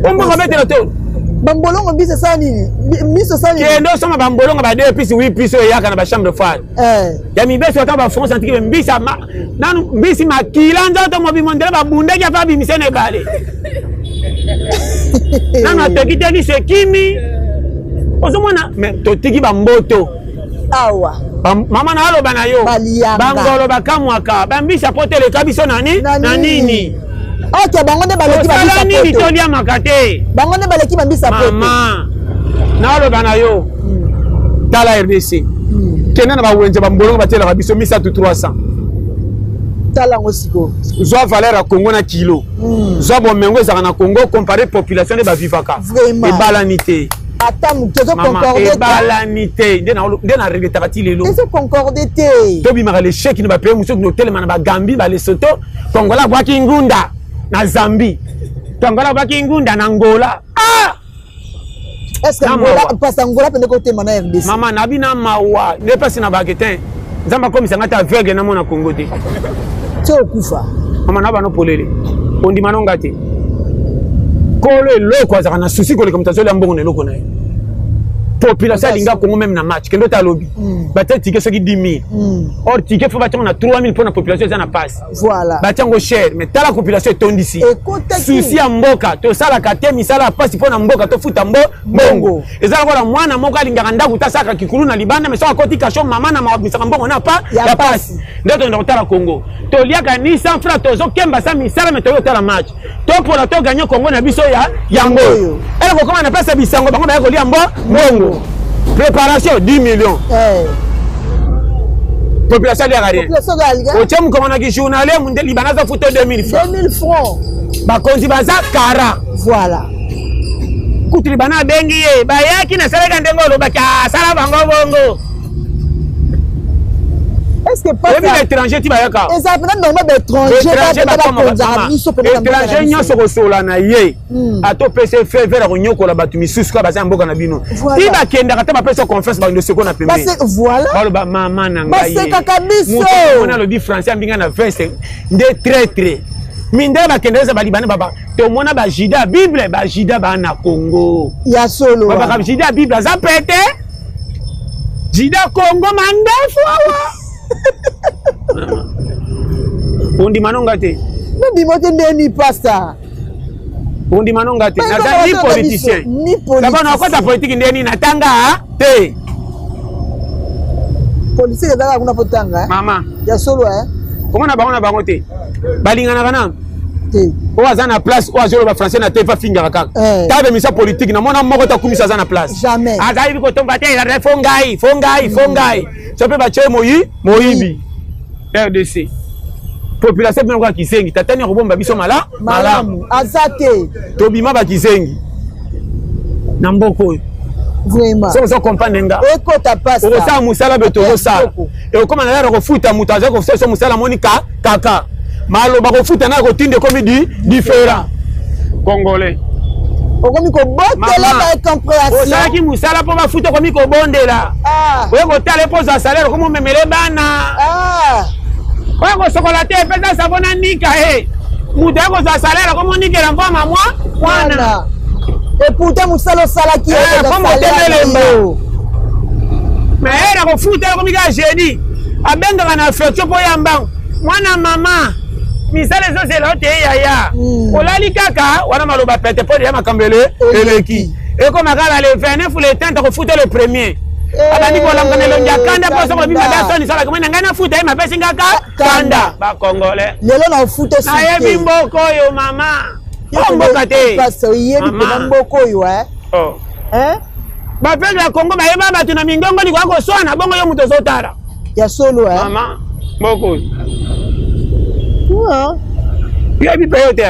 A: omboka betela te
B: bambolongo mbisi esala nini mbisi esala nini
A: kende osoma bambolongo ba 2 pisi 8 pisi oyo eyaka na bachambre fade ya mibesi ota bafrance antike mbisi nanu mbisi makila nzoto mobimo ndele babundaki afa bimise na ebale nanu atokiteki sekimi ozomona me totiki bamboto
B: awa
A: mama na aloba na yo bangolo bakamwaka bambisi apoteleka biso na nini
B: ok bango nde baleki
A: osala nini toliamaka te
B: bango nde baleki bambisa poto
A: mama na aloba na yo tala RDC kende na bawenze bambolongo batelaka biso 1300
B: tala ngo siko
A: zwa valeur ya Congo na kilo zwa bomengo ezaka na Congo comparé population nde bavivaka ebalani te
B: ata mutozo concordé
A: ebalani te nde na regretaka ti lelo
B: ezo concordé te
A: tobimaka lesheki na bapays mosusu notelema na bagambi balesoto kongola abwaki ngunda na Zambie kongola abwaki ngunda na Angola
B: est-ce que Angola passe Angola pende kotema na RDC
A: mama nabi na mawa nde pasi na bakete nzamba komisa ngata aveugle na mona Congo te
B: to okufa
A: mama na bano polele ondima nonga te kolo eloko azaka na susi koleka moto azolia mbongo na eloko na ye population alinga Congo même na match kendo ta lobi batia ticket soki 10 000 or ticket faut batia na 3 000 pour na population eza na passe
B: voilà
A: batia ngo cher mais tala population etondisi susi ya mboka tosalaka te misala ya passe mpo na mboka tofuta mbongo eza lokola mwana moko alingaka ndako tasaka kikulu na libanda mais soki akoti kasho mama na mabisaka mbongo na ya passe nde toyenda kotala Congo toliaka ni 100 francs tozokemba sa misala mais toyotala match topola toganye Congo na biso ya yango ele kokoma na pesa bisango bango baya kolia mbongo préparation 10 millions population de rien au tiem comme on journalier munde libana za futo 2000 francs
B: 2000 francs
A: ba konzi baza kara
B: voilà
A: kutuli bana bengi ye bayaki na salaka ndenge olobaki asala bango bongo.
B: Est-ce que pas
A: l'étranger ti bayaka?
B: Exactement, normal
A: étranger nyonso kosola na ye atopesa fe vers konyokola bato misusu ka baza mboka na bino ti bakendaka te bapesa confiance bakindo seko na pembeni baloba mama na ngai mona alobi français ambinga na veste nde traître minde bakendeza balibane baba tomona bajida bible bajida bana Congo
B: ya solo
A: baba jida bible aza pete jida Congo mandefu awa undi manonga te
B: ndi mote ndeni pasta
A: undi manonga te naza ni politicien d'abord na kota politique ndeni natanga te
B: politique ezaka kuna potanga
A: mama
B: ya solo
A: comment na bango te balingana kana
B: te
A: o aza na place o azolo ba français na te fa finga kaka tabe misa politique na mona moko ta kumisa aza na place
B: jamais
A: aza biko tomba te la fongai so pe ba che moyibi RDC population bino kwa kisengi tatani robomba biso malamu
B: azate
A: tobima ba kisengi na mboko
B: vraiment
A: so comprendre nga
B: ekota pasta
A: o sa musala beto o sa e koma na ko futa muta za ko so musala monika kaka malo ba ko futa na ko tinde comme différent congolais
B: okomi ko botela ba compréhension
A: o sa ki musala po ba futa komi ko bondela o ko tale po za salaire ko mo memele bana oyo kosokola te epesa savona nika mutu akozwa salaire komonikela mbwama mwana
B: epute mosala osalaki
A: komotemelemba mais na kofuta komika jeudi abengaka na affection mpo yambango mwana mama misala ezozela ote eyaya olali kaka wana maloba pete mpo deya makambo eleki ekomaka le 29 le 30 kofuta le premier abandi kolanga melongi ya kanda mpo soko bima dasoni salaka mwana ngai nafuta ye mapesi ngaka kanda bakongole
B: lelo na ofute
A: nayebi mboka oyo mama o mboka te
B: oyebi mpena mboka oyo
A: bapesi ya kongo bayeba bato na mingongo likoya koswana bongo yo moto ozotala
B: ya solo
A: mama mboka oyo yebi mpe yo te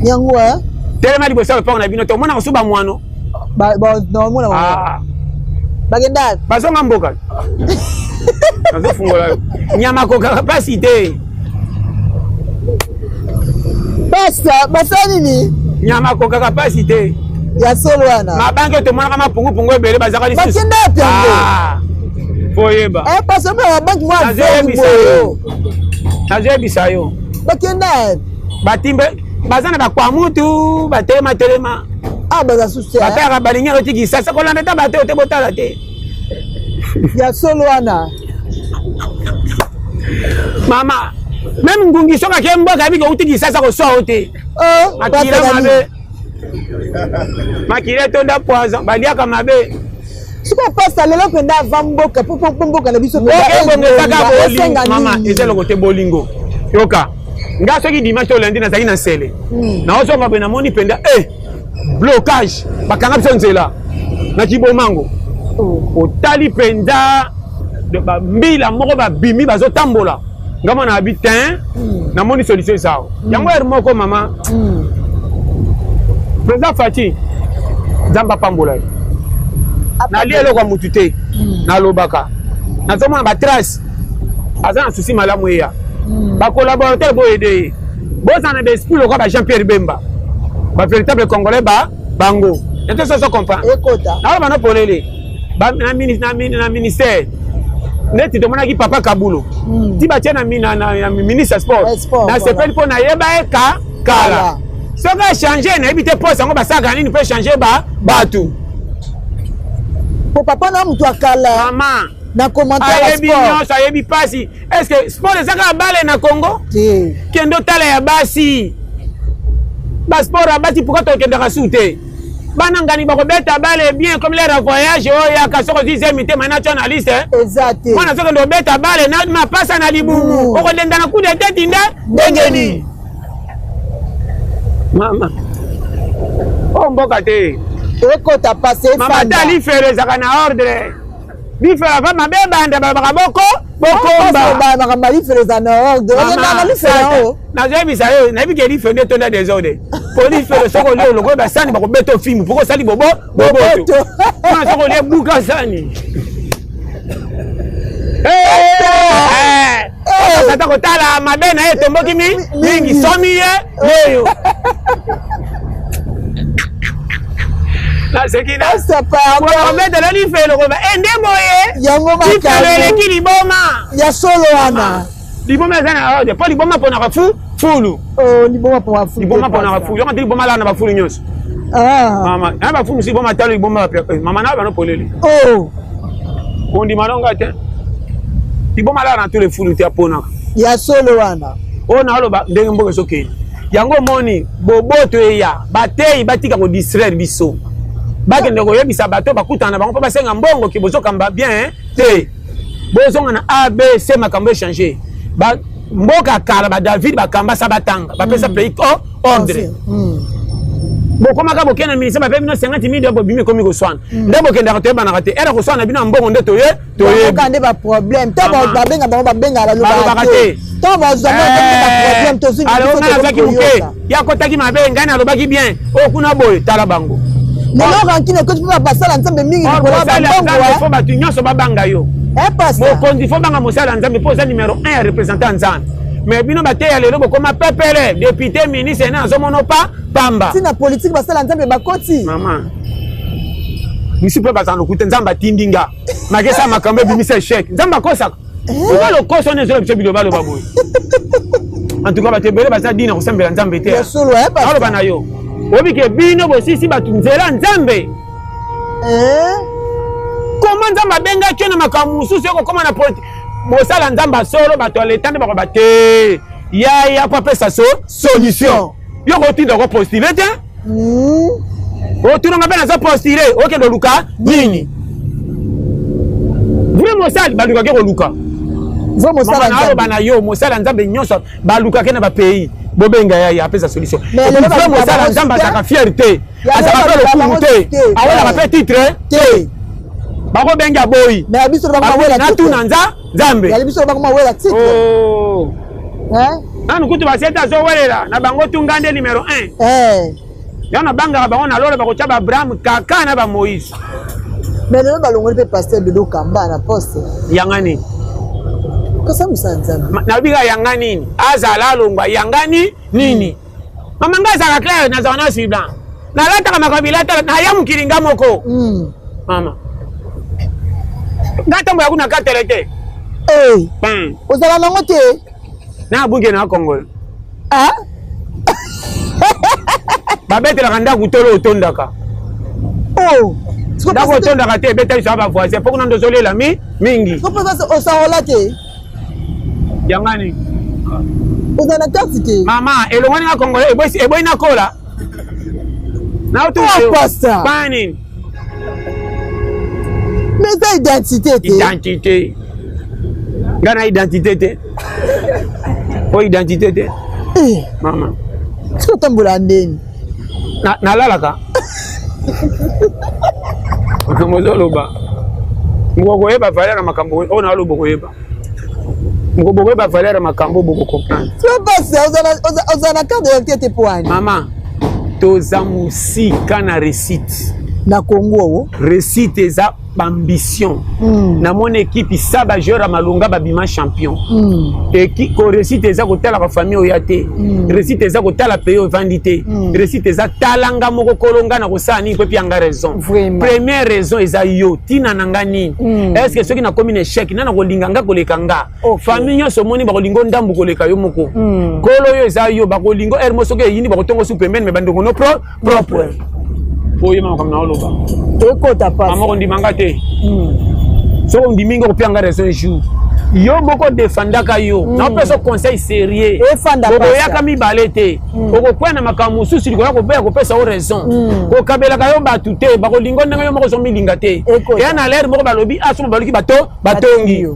B: yango
A: telema liboso ya lopango na bino te omona kosuba mwano
B: bagenda
A: bazonga mboka nazofungola nyama kokaka pasi te
B: pasta basali nini
A: nyama kokaka pasi te
B: ya solo wana
A: mabanke tomonaka mapungupungu ebele bazaka lisusu
B: bakenda yango
A: foyeba
B: pasta mpe mabanki mwa
A: nazoyebisa yo
B: bakenda
A: batimbe baza na bakwamutu batelema
B: baza susu
A: bataka balingi oti kisasa kolanda ta bato te botala te
B: ya solo wana
A: mama même ngungi soka ke mboka biko uti kisasa kosoa te makila mabe makila tonda poison baliaka mabe
B: siko pasta lelo penda ava mboka po mboka na biso
A: mama ezelo kote bolingo yoka nga soki dimanche lundi nazali na sele naozonga boye namoni penda blocage bakanga biso nzela na kibomango otali mpenza bambila moko babimi bazotambola nga mwana abi tin namoni solution ezao yango ere moko mama président Fati nzambe apambola ye nalia eloko ya mutu te nalobaka nazomona batrace aza na susi malamu eya bacolaborateur boyede ye bozana na baesprit lokwa ba Jean Pierre Bemba bavéritable congolais bango ete soso comprendre naloba nopolele na ministère neti tomonaki papa Kabulo ti batie na ministre sport nasepeli mpo nayeba ye kala soki achange nayebi te poste yango basalaka nini mpo echange bato
B: po papa na mutu akala
A: mama
B: na commentaire
A: ayebi nyonso ayebi pasi estce sport ezaka bale na Congo kende otala ya basi basport ya basi pourquoi tokendaka su te bana ngani bakobeta bale bien comme l'air de voyage oyaka soko zizemi te mana journaliste mwana soki ndo obeta bale na mapasa na libumu okodenda na coup de tête ndengeni mama o mboka te
B: ekota pase
A: mama tali fere ezaka na ordre Bife la femme mabe banda ba boko
B: ba ba ba bife les en ordre. Na bife là haut.
A: Na je bi sayo, na bi ke bife ne tonda désordre. Police fait le soko le logo ba sani ba ko beto film pour ko sali bobo. Na soko le buka sani. Sata ko tala mabe na eto mboki mingi somi ye leyo. C'est qui là?
B: Ça part.
A: On met de la life le roba. Ende moye.
B: Yango ba
A: ka. Ki liboma.
B: Ya solo wana.
A: Liboma zana ode. Pas liboma pona ka fulu.
B: Oh, liboma pona fulu.
A: Liboma pona ka fulu. Yo ngati liboma la na ba fulu nyos. Mama, na ba fulu si liboma talo liboma ba. Mama na ba no poleli.
B: Oh.
A: On dit malonga te. Liboma la na tous les fulu te apona.
B: Ya solo wana.
A: Oh na loba ndenge mboke soke. Yango moni boboto ya. Batei batika ko distraire biso. Bak ndeko yebisa bato bakutana bango pa basenga mbongo ki bozo kamba bien te bozo ngana ABC makambo changer ba mboka kala ba David bakamba sabatanga ba pesa pays ordre bokoma ka bokena ministre ba pemino 50,000 bo bimi komi ko swana ndebo kenda ko teba na kate era ko swana bino mbongo ndeto ye to ye
B: kande ba problème to ba benga bango ba benga la
A: loba kate
B: to ba zama ba problème to zini
A: alors na zaki muke ya kotaki mabenga na lobaki bien okuna boy tala bango.
B: Mais non, quand il est que tu peux passer l'ensemble mingi
A: pour la banque, faut battre nyonso babanga yo.
B: Pas ça.
A: Mo kondi faut banga mosala nzambe pose numéro 1 représentant nzambe. Mais bino bate ya lelo bokoma pepele député ministre na zomono pa pamba.
B: Si na politique basala nzambe bakoti.
A: Maman. Misi pe bazano kute nzamba tindinga. Magesa makambe bimise chèque. Nzamba kosa. Pourquoi le koso ne zo biso bilo balo baboy. En tout cas bate bele basa dina kosembela nzambe te.
B: Ya solo pas.
A: Alors bana yo. Obi ke bino bosisi batunzela nzambe. Comment nzamba benga kena makamusu seko koma na politique. Mosala nzamba solo bato letande bako bate. Ya pa pesa solution. Yo ko tinda ko postuler te. O tunonga bena za postuler, OK do luka nini. Vraiment mosala baluka ke ko luka.
B: Vraiment mosala nzamba
A: bana yo mosala nzambe nyonso baluka ke na ba pays. Bobenga ya apesa solution.
B: Mais le
A: mosala nzamba za fierté. Azaka le kumute. Awala ba titre te. Bako benga boy.
B: Mais abiso bako wela
A: na tuna nzambe.
B: Ya abiso bako wela titre.
A: Oh. Nanu kutu baseta zo welela na bango tungande numéro 1. Yana banga bango na lola bako chaba Abraham kaka na ba Moïse.
B: Mais le balongoli pe pasteur de Dokamba na poste.
A: Yangani.
B: Kosa musanzambe.
A: Na biga yangani. Azala longwa yangani nini. Mama ngaza la claire na zona sibla. Na lata kama kabila na ya mkiringa moko. Mama. Ngata mbo yakuna katelete. Ozala nango te. Na buge na Kongo. Babete la kanda kutolo otondaka. Ndako otondaka te beta iso aba voisin poko na ndozole la mingi.
B: Ko pesa osaola te.
A: Yangani.
B: Ozana taxi te.
A: Mama, elongani na Kongo eboy na kola. Na oto.
B: Pasta.
A: Pani.
B: Mais ta identité te.
A: Identité. Gana identité te. O identité te. Mama.
B: Siko tambula ndeni.
A: Na lalaka. Mozoloba. Ngoko yeba valera makambo ona alobo ko yeba. Ngoko yeba valera makambo boko comprendre.
B: C'est pas ça, ozana carte d'identité pour ani.
A: Maman, toza musika na récite.
B: Na Congo.
A: Récite eza ambition. Na mon équipe saba joueur malunga babima champion. Et qui ko récite eza ko tala ka famille oyate. Récite eza ko tala pays vandité. Récite eza talanga moko kolonga na ko sani pe pianga raison. Première raison eza yo tina nanga nini. Est-ce que ceux qui na commis échec nana ko linganga ko lekanga. Famille nyoso moni ba ko lingo ndambu ko leka yo moko. Kolo yo eza yo ba ko lingo hermo soke yini ba ko tongo su pembeni me bandoko no propre. Oye mama comme na oloba.
B: Ekota pas.
A: Mama ko ndimanga te. So on dit mingo ko pianga raison jour. Yo moko defendaka yo. Na peso conseil sérieux. Bobo yaka mi balete. Oko kwena makamu susu liko ko be ko pesa o raison. Ko kabela ka yo batu te ba ko lingo ndanga yo moko so milinga te. Ya na l'air moko balobi aso baluki batongi.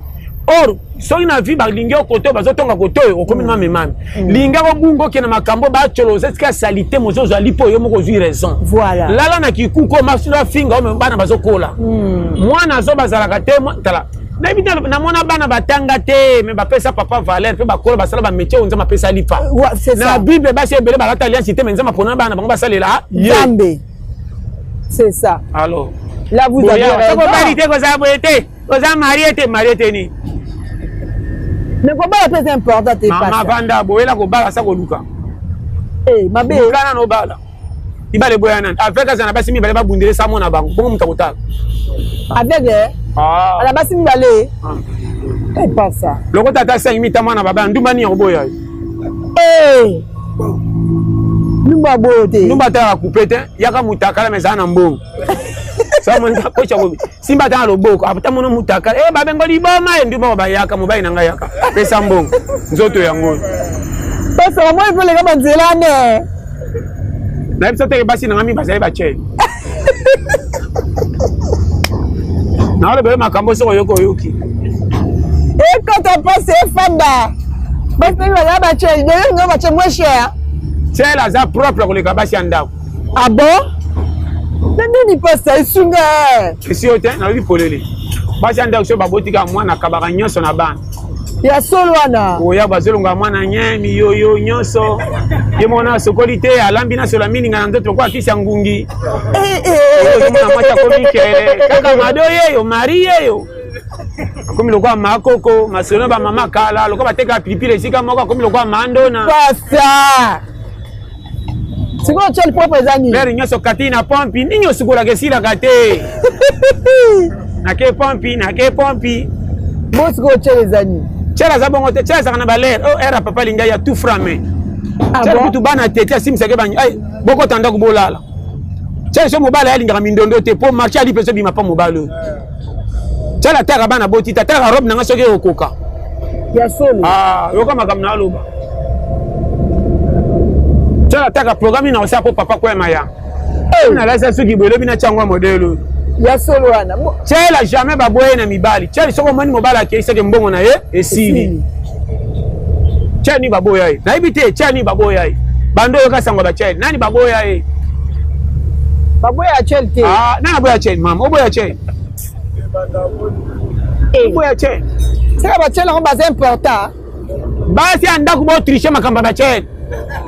A: or soki na vie balingi okoto bazotonga koto okomi na memami linga kobungo ke na makambo bacholoza tika salite mozozo alipo yo moko zui raison
B: voilà
A: lala na kikuko masula finga o bana bazokola mwana zo bazalaka te tala na bita na mona bana batanga te me bapesa papa Valère pe bakola basala ba métier onza mapesa lipa na bible basi ebele balata alliance te menza mapona bana bango basalela
B: Yambe c'est ça
A: alors
B: là vous avez raison
A: ko za boete ko za marié ni
B: mais comment c'est important te
A: pas mama banda boela ko bala sa ko luka
B: mabe
A: kana no bala ibale boyana avec azana basi mi bale ba bundele sa mona bango bongo mutakota
B: avec ala basi mi bale c'est pas ça
A: loko tata 5 minutes mwana baba ndumba ni oboya
B: ndumba bote
A: ndumba ta couper te yaka mutakala mezana mbongo ça mon ko chago simba ta loboko apata mono mutaka babengo liboma ndumba bayaka mobai nanga yaka pesa mbongo nzoto yango
B: pesa moi pour les gars banzelane
A: na biso te basi nanga mi bazali ba cheli na ole bele makambo soko yoko yoki
B: quand on passe fanda basi nanga ba cheli nanga ba cheli moins cher
A: cheli za propre ko le kabasi andako
B: ah bon nani pasa isunga
A: esi ote na bi polele basi andako so babotika mwana kabaka nyonso na bana
B: ya solo wana
A: oya bazolonga mwana nyemi yoyo nyonso ye mona sokoli te alambi na sola mininga na nzoto kwa kisa ngungi mwana mwacha komikele kaka mado yeyo mari yeyo komi lokwa makoko masolo ba mama kala lokwa bateka pilipili esika moko komi lokwa mandona
B: pasa siko chali propre zani
A: beri nyonso kati na pompi ninyo sukola kesila kate nake pompi
B: bo siko chali zani
A: chela za bongo te chela za kana baler era papa linga ya tout frame chela kutu bana tete asimisa ke banyi ay boko tanda ko bolala chela so mobala ya linga mindondo te po marché ali peso bima pa mobalo chela taka bana boti taka robe nanga soke okoka
B: ya solo
A: yoka makamna aloba chela taka programme na osa po papa kwa maya na laisa suki bolo bina changwa modelo
B: ya solo wana
A: chela jamais baboye na mibali chela soko mani mobala ke iseke mbongo na ye esili chela ni baboya ye na ibite chela ni baboya ye bando yoka sangwa ba chela nani baboya ye
B: baboya chela te
A: nana boya chela mama oboya chela boya chela
B: c'est ba chela on base important
A: basi andako bo tricher makamba ba chela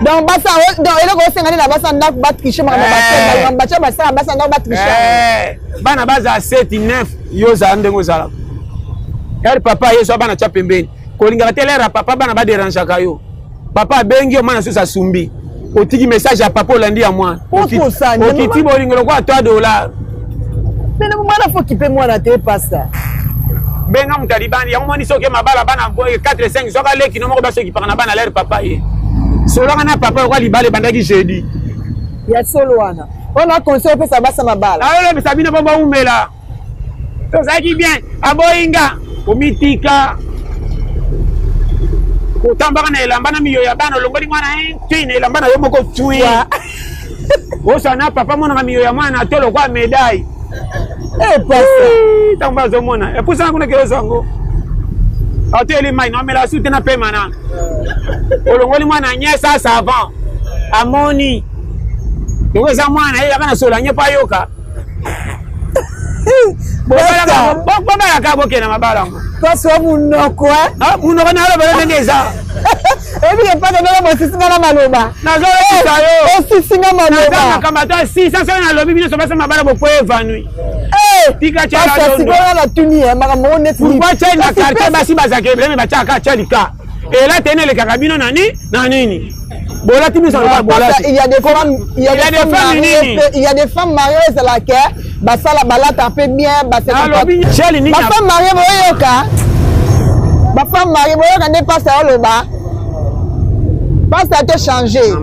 B: donc basa donc ele ko senga na basa ndako ba tricher makamba ba chela bacha basa basa ndako ba tricher
A: bana baza 7 9 yoza ndengo zala er papa yeso bana cha pembeni kolinga telera papa bana ba déranger kayo papa bengi o mana susa sumbi otiki message ya papa olandi ya mwana okiti bolingolo kwa $3
B: mais mwana faut kipe mwana te pasa
A: benga mutalibani yango moni soke mabala bana 4 5 soka leki no moko ba soki pakana bana ler papa ye solanga na papa kwa libale bandaki jeudi
B: ya solo wana on a conseil pesa basa mabala
A: alors le sabine baba umela to zaki bien aboinga omitika kotambaka na elamba na miyo ya bana olongoli mwana twine elamba na yo moko twi osana papa mona miyo ya mwana tolo kwa medai
B: pasa
A: tamba zo mona epusana kuna kero zango ateli mai no mela sute na pema na olongoli mwana nyesa savant amoni donc za mwana ye kana sola nyepa yoka baba ya kabo kena mabala
B: parce munoko
A: munoko na bala ndeza
B: ebi ke pata na mosisinga na maloba
A: na zo yo
B: osisinga maloba
A: na kamba ta 600 na lobi bino so basa mabala bo evanui tika cha
B: la dondo la tuni makambo neti
A: pourquoi cha na quartier basi bazake bleme bacha ka cha lika et là tenele kakabino nani na nini bola timi ça va bola
B: il y a des femmes mariées c'est la que basala balata un peu bien basala femme mariée boyoka ba femme mariée boyoka ne pas ça le bas pas ça te changer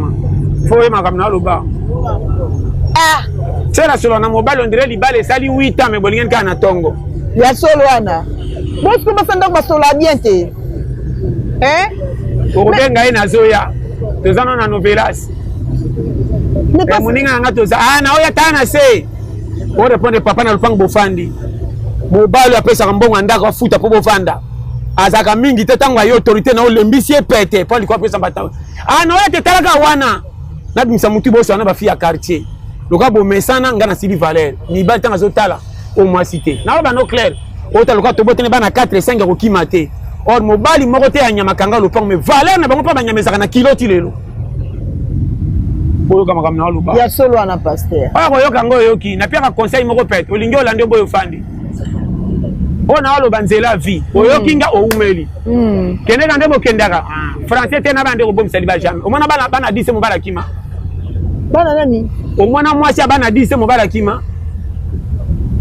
A: faut y makamna le bas c'est la solo na mobile on dirait libale sali 8 ans mais bolingen kana tongo
B: ya solo wana parce que basanda ba solo bien te
A: obenga ina zoya tozana na novelas mais muninga nga toza na oya tana se o répondre papa na lupango bofandi mobalo apesa mbongo ndako afuta po bofanda azaka mingi te tango ayo autorité na olembisi epete po likwa pesa mbata na oya te talaka wana na bimisa mutu boso na ba fille ya quartier loka bo mesana ngana Sylvie Valère ni ba tanga zotala au moins cité na ba no clair ota loka to botene ba na 4 5 ko kimate or mobali moko te anyama kanga lo pang mais Valère na bango pa banyamezaka na kilo ti lelo boyo kama kama na luba
B: ya solo ana pasteur
A: oya ko yoka ngo yoki na pia conseil moko pete olingi olande boyo fandi ona alo banzela vie oyokinga oumeli kende kande bokendaka français te na bande ko bomisa liba jamais omona bana 10 mobala kima
B: bana nani
A: omona mwasi bana 10 mobala kima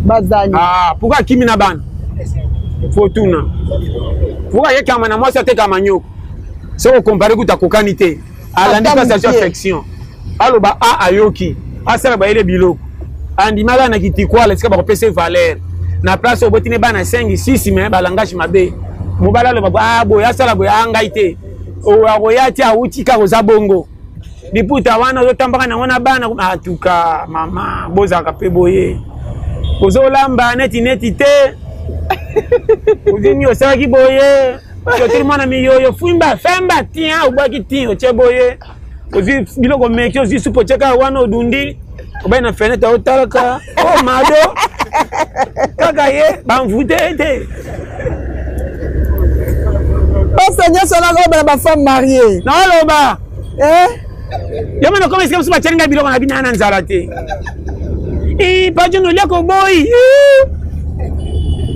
B: bazali
A: pourquoi kimi na bana fortuna pourquoi yekama na mwasi te kama nyoko soko comparer kuta kokanité alandi passation affection alo ba ayoki asala ba ile biloko andimala na kitikwala sika ba kopesa valeur na place obotine bana 5 6 mais ba langage mabe mobala lo ba boya sala boya ngaite o akoyati auti ka koza bongo diputa wana otambaka na wana bana atuka mama bozaka pe boye kozolamba neti te uzini osaki boye yotiri mwana miyoyo fimba femba tia ubaki tio che boye ozi biloko meki ozi supo cheka wana odundi obai na fenêtre otalaka oh mado kaka ye banvute te
B: Pasteur nyonso na ba femme mariée
A: na oloba yamana koma isikam suba chelinga biloko na bina na nzala te pajono liako boy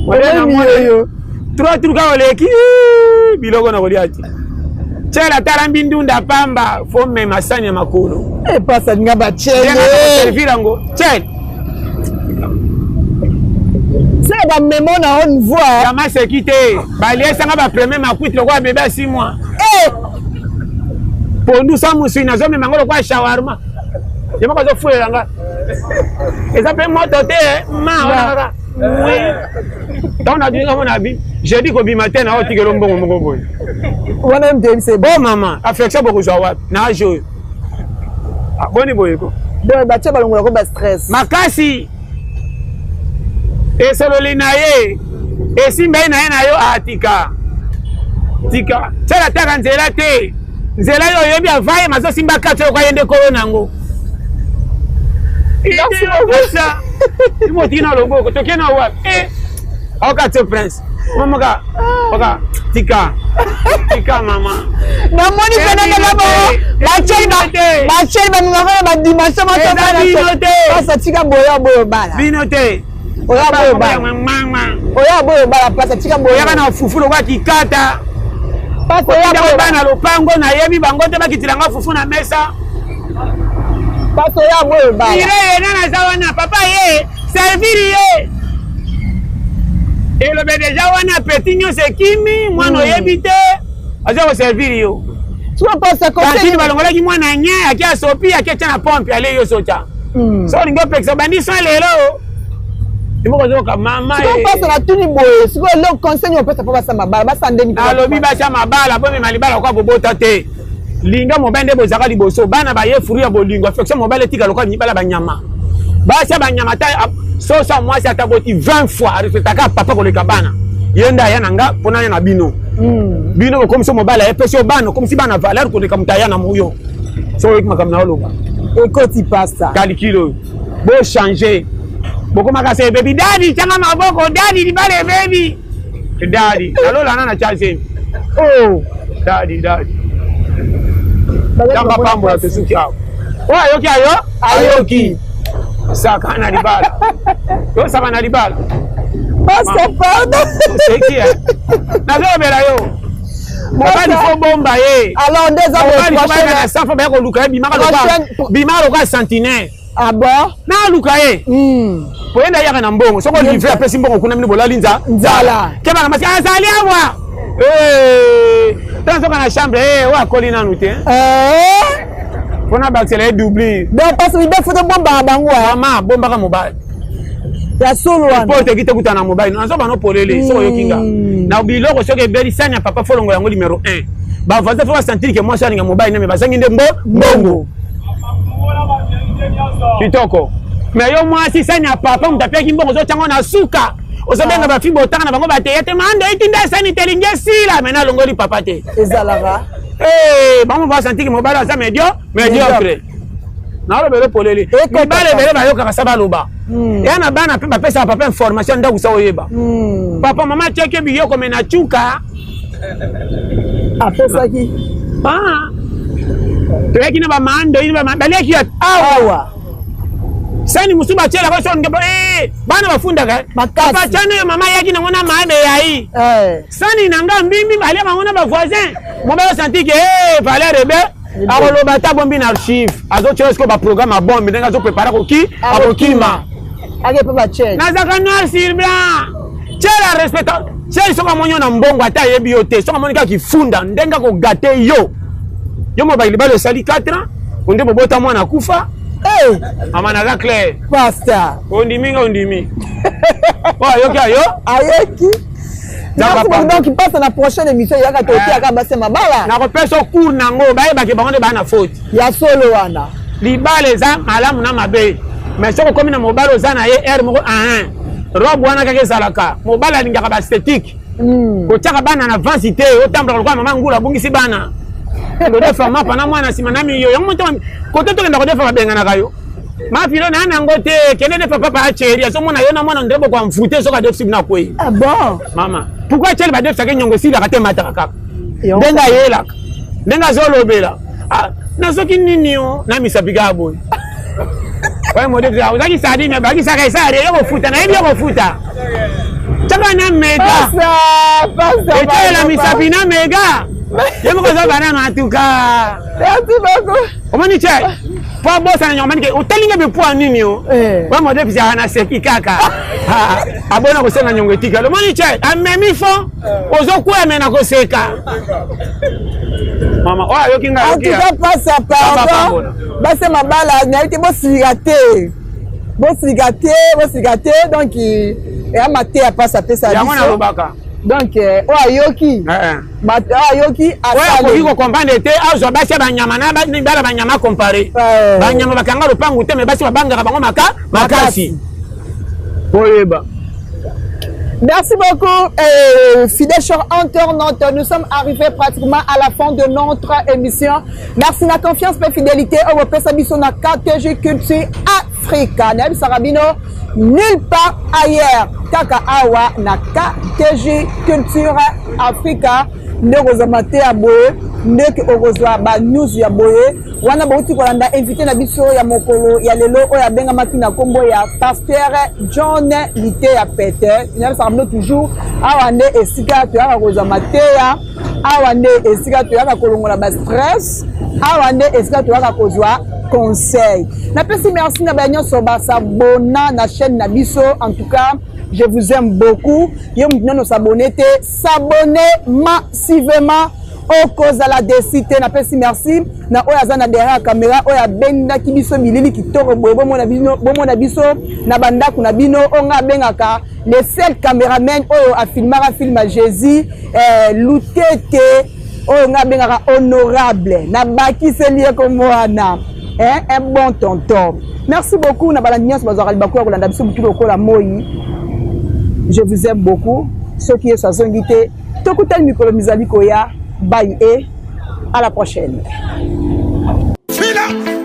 A: wala moyo 3 truka oleki biloko na koliati chela tarambi ndunda pamba fome masani ya makolo
B: pasa ngaba chele
A: servir ngo chela
B: c'est ba memo na on voit
A: kama sekite baliesa ngaba premier makuti lokwa bébé 6 mois pondu sa musina zo memangolo kwa shawarma yema ko zo fuela nga eza pe moto te ma oui donc na dinga mona bi j'ai dit ko bi matin na otikelo mbongo moko boy
B: wana mdem c'est
A: bon maman affection beaucoup zo wa na jo boni boy ko
B: de ba tche balongola ko ba stress
A: makasi esololi na ye esimba na ye na yo atika tika tela taka nzela te nzela yo yebi avaye mazo simba katso kwa yende corona ngo ça imo tina logo ko tokena wa okatso prince mama oka tika mama
B: na moni kana na ba cheli ba ngaka ba dimanche ma to ba sa tika boyo bala
A: binote
B: oya boyo bala pasa tika boyo
A: kana fufu lokwa kikata
B: pasa ya
A: bana lopango na yebi bango te bakitilanga fufu na mesa
B: paso ya boyo bala
A: ire na zawana papa ye servir ye elobe deja wana petit nyonso ekimi mwana oyebi te aza koservir yo kantini balongolaki mwana nye aki asopi aki atya na pompe ale yo socha so olingi opekisa bandi so lelo imokozoka mama
B: pasa na tuni boye sikoyo eloko conseil opesa mpo basala mabala basandeni
A: alobi basya mabala po mema libala kwa bobota te linga mobali nde bozaka liboso bana baye furu ya bolingo affection mobali etika lokola mibala banyama basya banyama ta sosa mwasi ata boti 20 fois arespectaka papa koleka bana yenda ya nanga mpona ya na bino bino bokomisi mobali ayepesi yo bana okomisi bana valeur koleka moto aya na moyo so oyoki makambo na oloba
B: ekoti pasa
A: kalikilo bochange bokomaka se bebi dadi tyanga maboko dadi libala bebi dadi alolana na chase dadi Jamba pambo ya tesuki hao. Oya yoki ayoki. Saka na libala. Yo saka na libala.
B: Pasa pardon.
A: Seki nazo bela yo. Mobali fo bomba ye.
B: Alors ndeza
A: bo prochaine na safa ba ko luka bimalo ka sentinelle.
B: Ah bon?
A: Na luka ye. Poenda yaka na mbongo. Soko livre apesi mbongo kuna mini bolali nzala. Keba na masi azali awa. Tanzo kana chambre wa kolina nute fona baxela double
B: donc parce que il faut de bomba bango
A: mama bomba ka mobile
B: ya solo wana
A: porte kite kutana mobile nazo bano polele so yokinga na biloko soke beli sanya papa folongo yango numéro 1 ba vaza faut sentir que moi ça ninga mobile na me bazangi nde mbongo kitoko mais yo moi si sanya papa mtapia kimbongo zo chango na suka ozobenga ba fibo otanga na bango ba te yete mando itinda sani telinge sila mena longoli papa te
B: ezalaka
A: bango ba sentir que mobala ça médiocre na lo bele poleli mibale bele ba yoka kasaba loba ya na bana pe ba pesa papa information nda kusa oyeba papa mama cheke biyoko mena chuka
B: apesa ki
A: toyaki na bamando ini baleki awa sani musuba chela kwa songe bana bafundaka papa chano yo mama yaki na ngona mabe yayi sani nanga mbimbi bale bangona ba voisin mo ba senti que fallait rebe akoloba ta bombi na archive azo chela sko ba programme a bombi ndenga zo prepara ko ki abokima
B: ake pe ba chela
A: nazaka noir sur blanc chela respect chela soka monyo na mbongo ata yebi yo te soka monika kifunda ndenga ko gate yo mo ba ilibalo sali 4 ans onde bobota mwana kufa mama naza clair
B: pasta
A: ondimi yoki ayo
B: ayeki donc il passe la prochaine émission yaka toki aka base mabala
A: na kopesa cours nango bayebaki bango nde bana faute
B: ya solo wana
A: libala eza malamu na mabe mais soko komi na mobala oza na ye aire moko robe wana kaka ezalaka mobala alingaka baesthétique kotiaka bana na vansité otambola lokola mama ngula abungisi bana kodefa mapa na mwana nsima na miyo yango moto kote tokenda kodefa babenganaka yo mafilo na yango te kende defa papa acheri azomona yo na mwana ndebo kwa mfute soka defisi bina kwei
B: bon
A: mama pourquoi acheri badefisaka nyongo esilaka te mataka kaka ndenge ayelaka ndenge azolobela nasoki nini yo na misapika ya boye oye modefisa ozaki sadi me bakisaka esari yokofuta nayebi yokofuta caka na mega etoyela misapi na mega yemo ko zaba na atuka
B: merci beaucoup
A: omoni che po bosa na nyomani ke utelinga be po nini yo wa mo depuis ya na seki kaka abona ko senga nyongo etika lo moni che amemi fo ozokuya mena ko seka mama oya yokinga yokia
B: en tout cas passe pardon base mabala na ite bo sigate donc et amate a passe pesa
A: ya mona lobaka
B: donc oyoki oyoki
A: asali ko comprendre te azo basi banyama na bala banyama comparer banyama bakanga lopangu te me basi babanga bango makasi oyeba.
B: Merci beaucoup, fidèles chers internautes. Nous sommes arrivés pratiquement à la fin de notre émission. Merci de la confiance et fidélité. On va passer sur la KTG Culture Africa. Nabi Sarabino, nulle part ailleurs. Kaka Awa na KTG Culture Africa. Ndeko mate ya boye, ndeko okozwa ba news ya boye. Wana bauti kolanda invité na biso ya mokolo ya lelo oya benga makina kombo ya Pasteur John Lité ya Peter. Ina sarabino toujours awande esika to ya kozwa mateya, awande esika to ya kolongola ba stress, awande esika to ya kozwa conseil. Na pesi merci na banyo so ba s'abonner na chaîne na biso. En tout cas, je vous aime beaucoup. Yo maintenant s'abonner, s'abonner massivement au cause de la décité. Na pesi merci na oya za na derrière la caméra oya benda ki biso bilili kitoko boye bomona biso na bandaku na bino onga bengaka le seul caméraman oyo a filmaka film Jésus lutete oyo nga bengaka honorable na bakiseli comme wana un bon tonton. Merci beaucoup na balandinya bazaka libako kolanda biso butu lokola moi. Je vous aime beaucoup. Ceux qui sont zonguité, tokutel mikolo mizali koya, bye et à la prochaine.
C: Fila.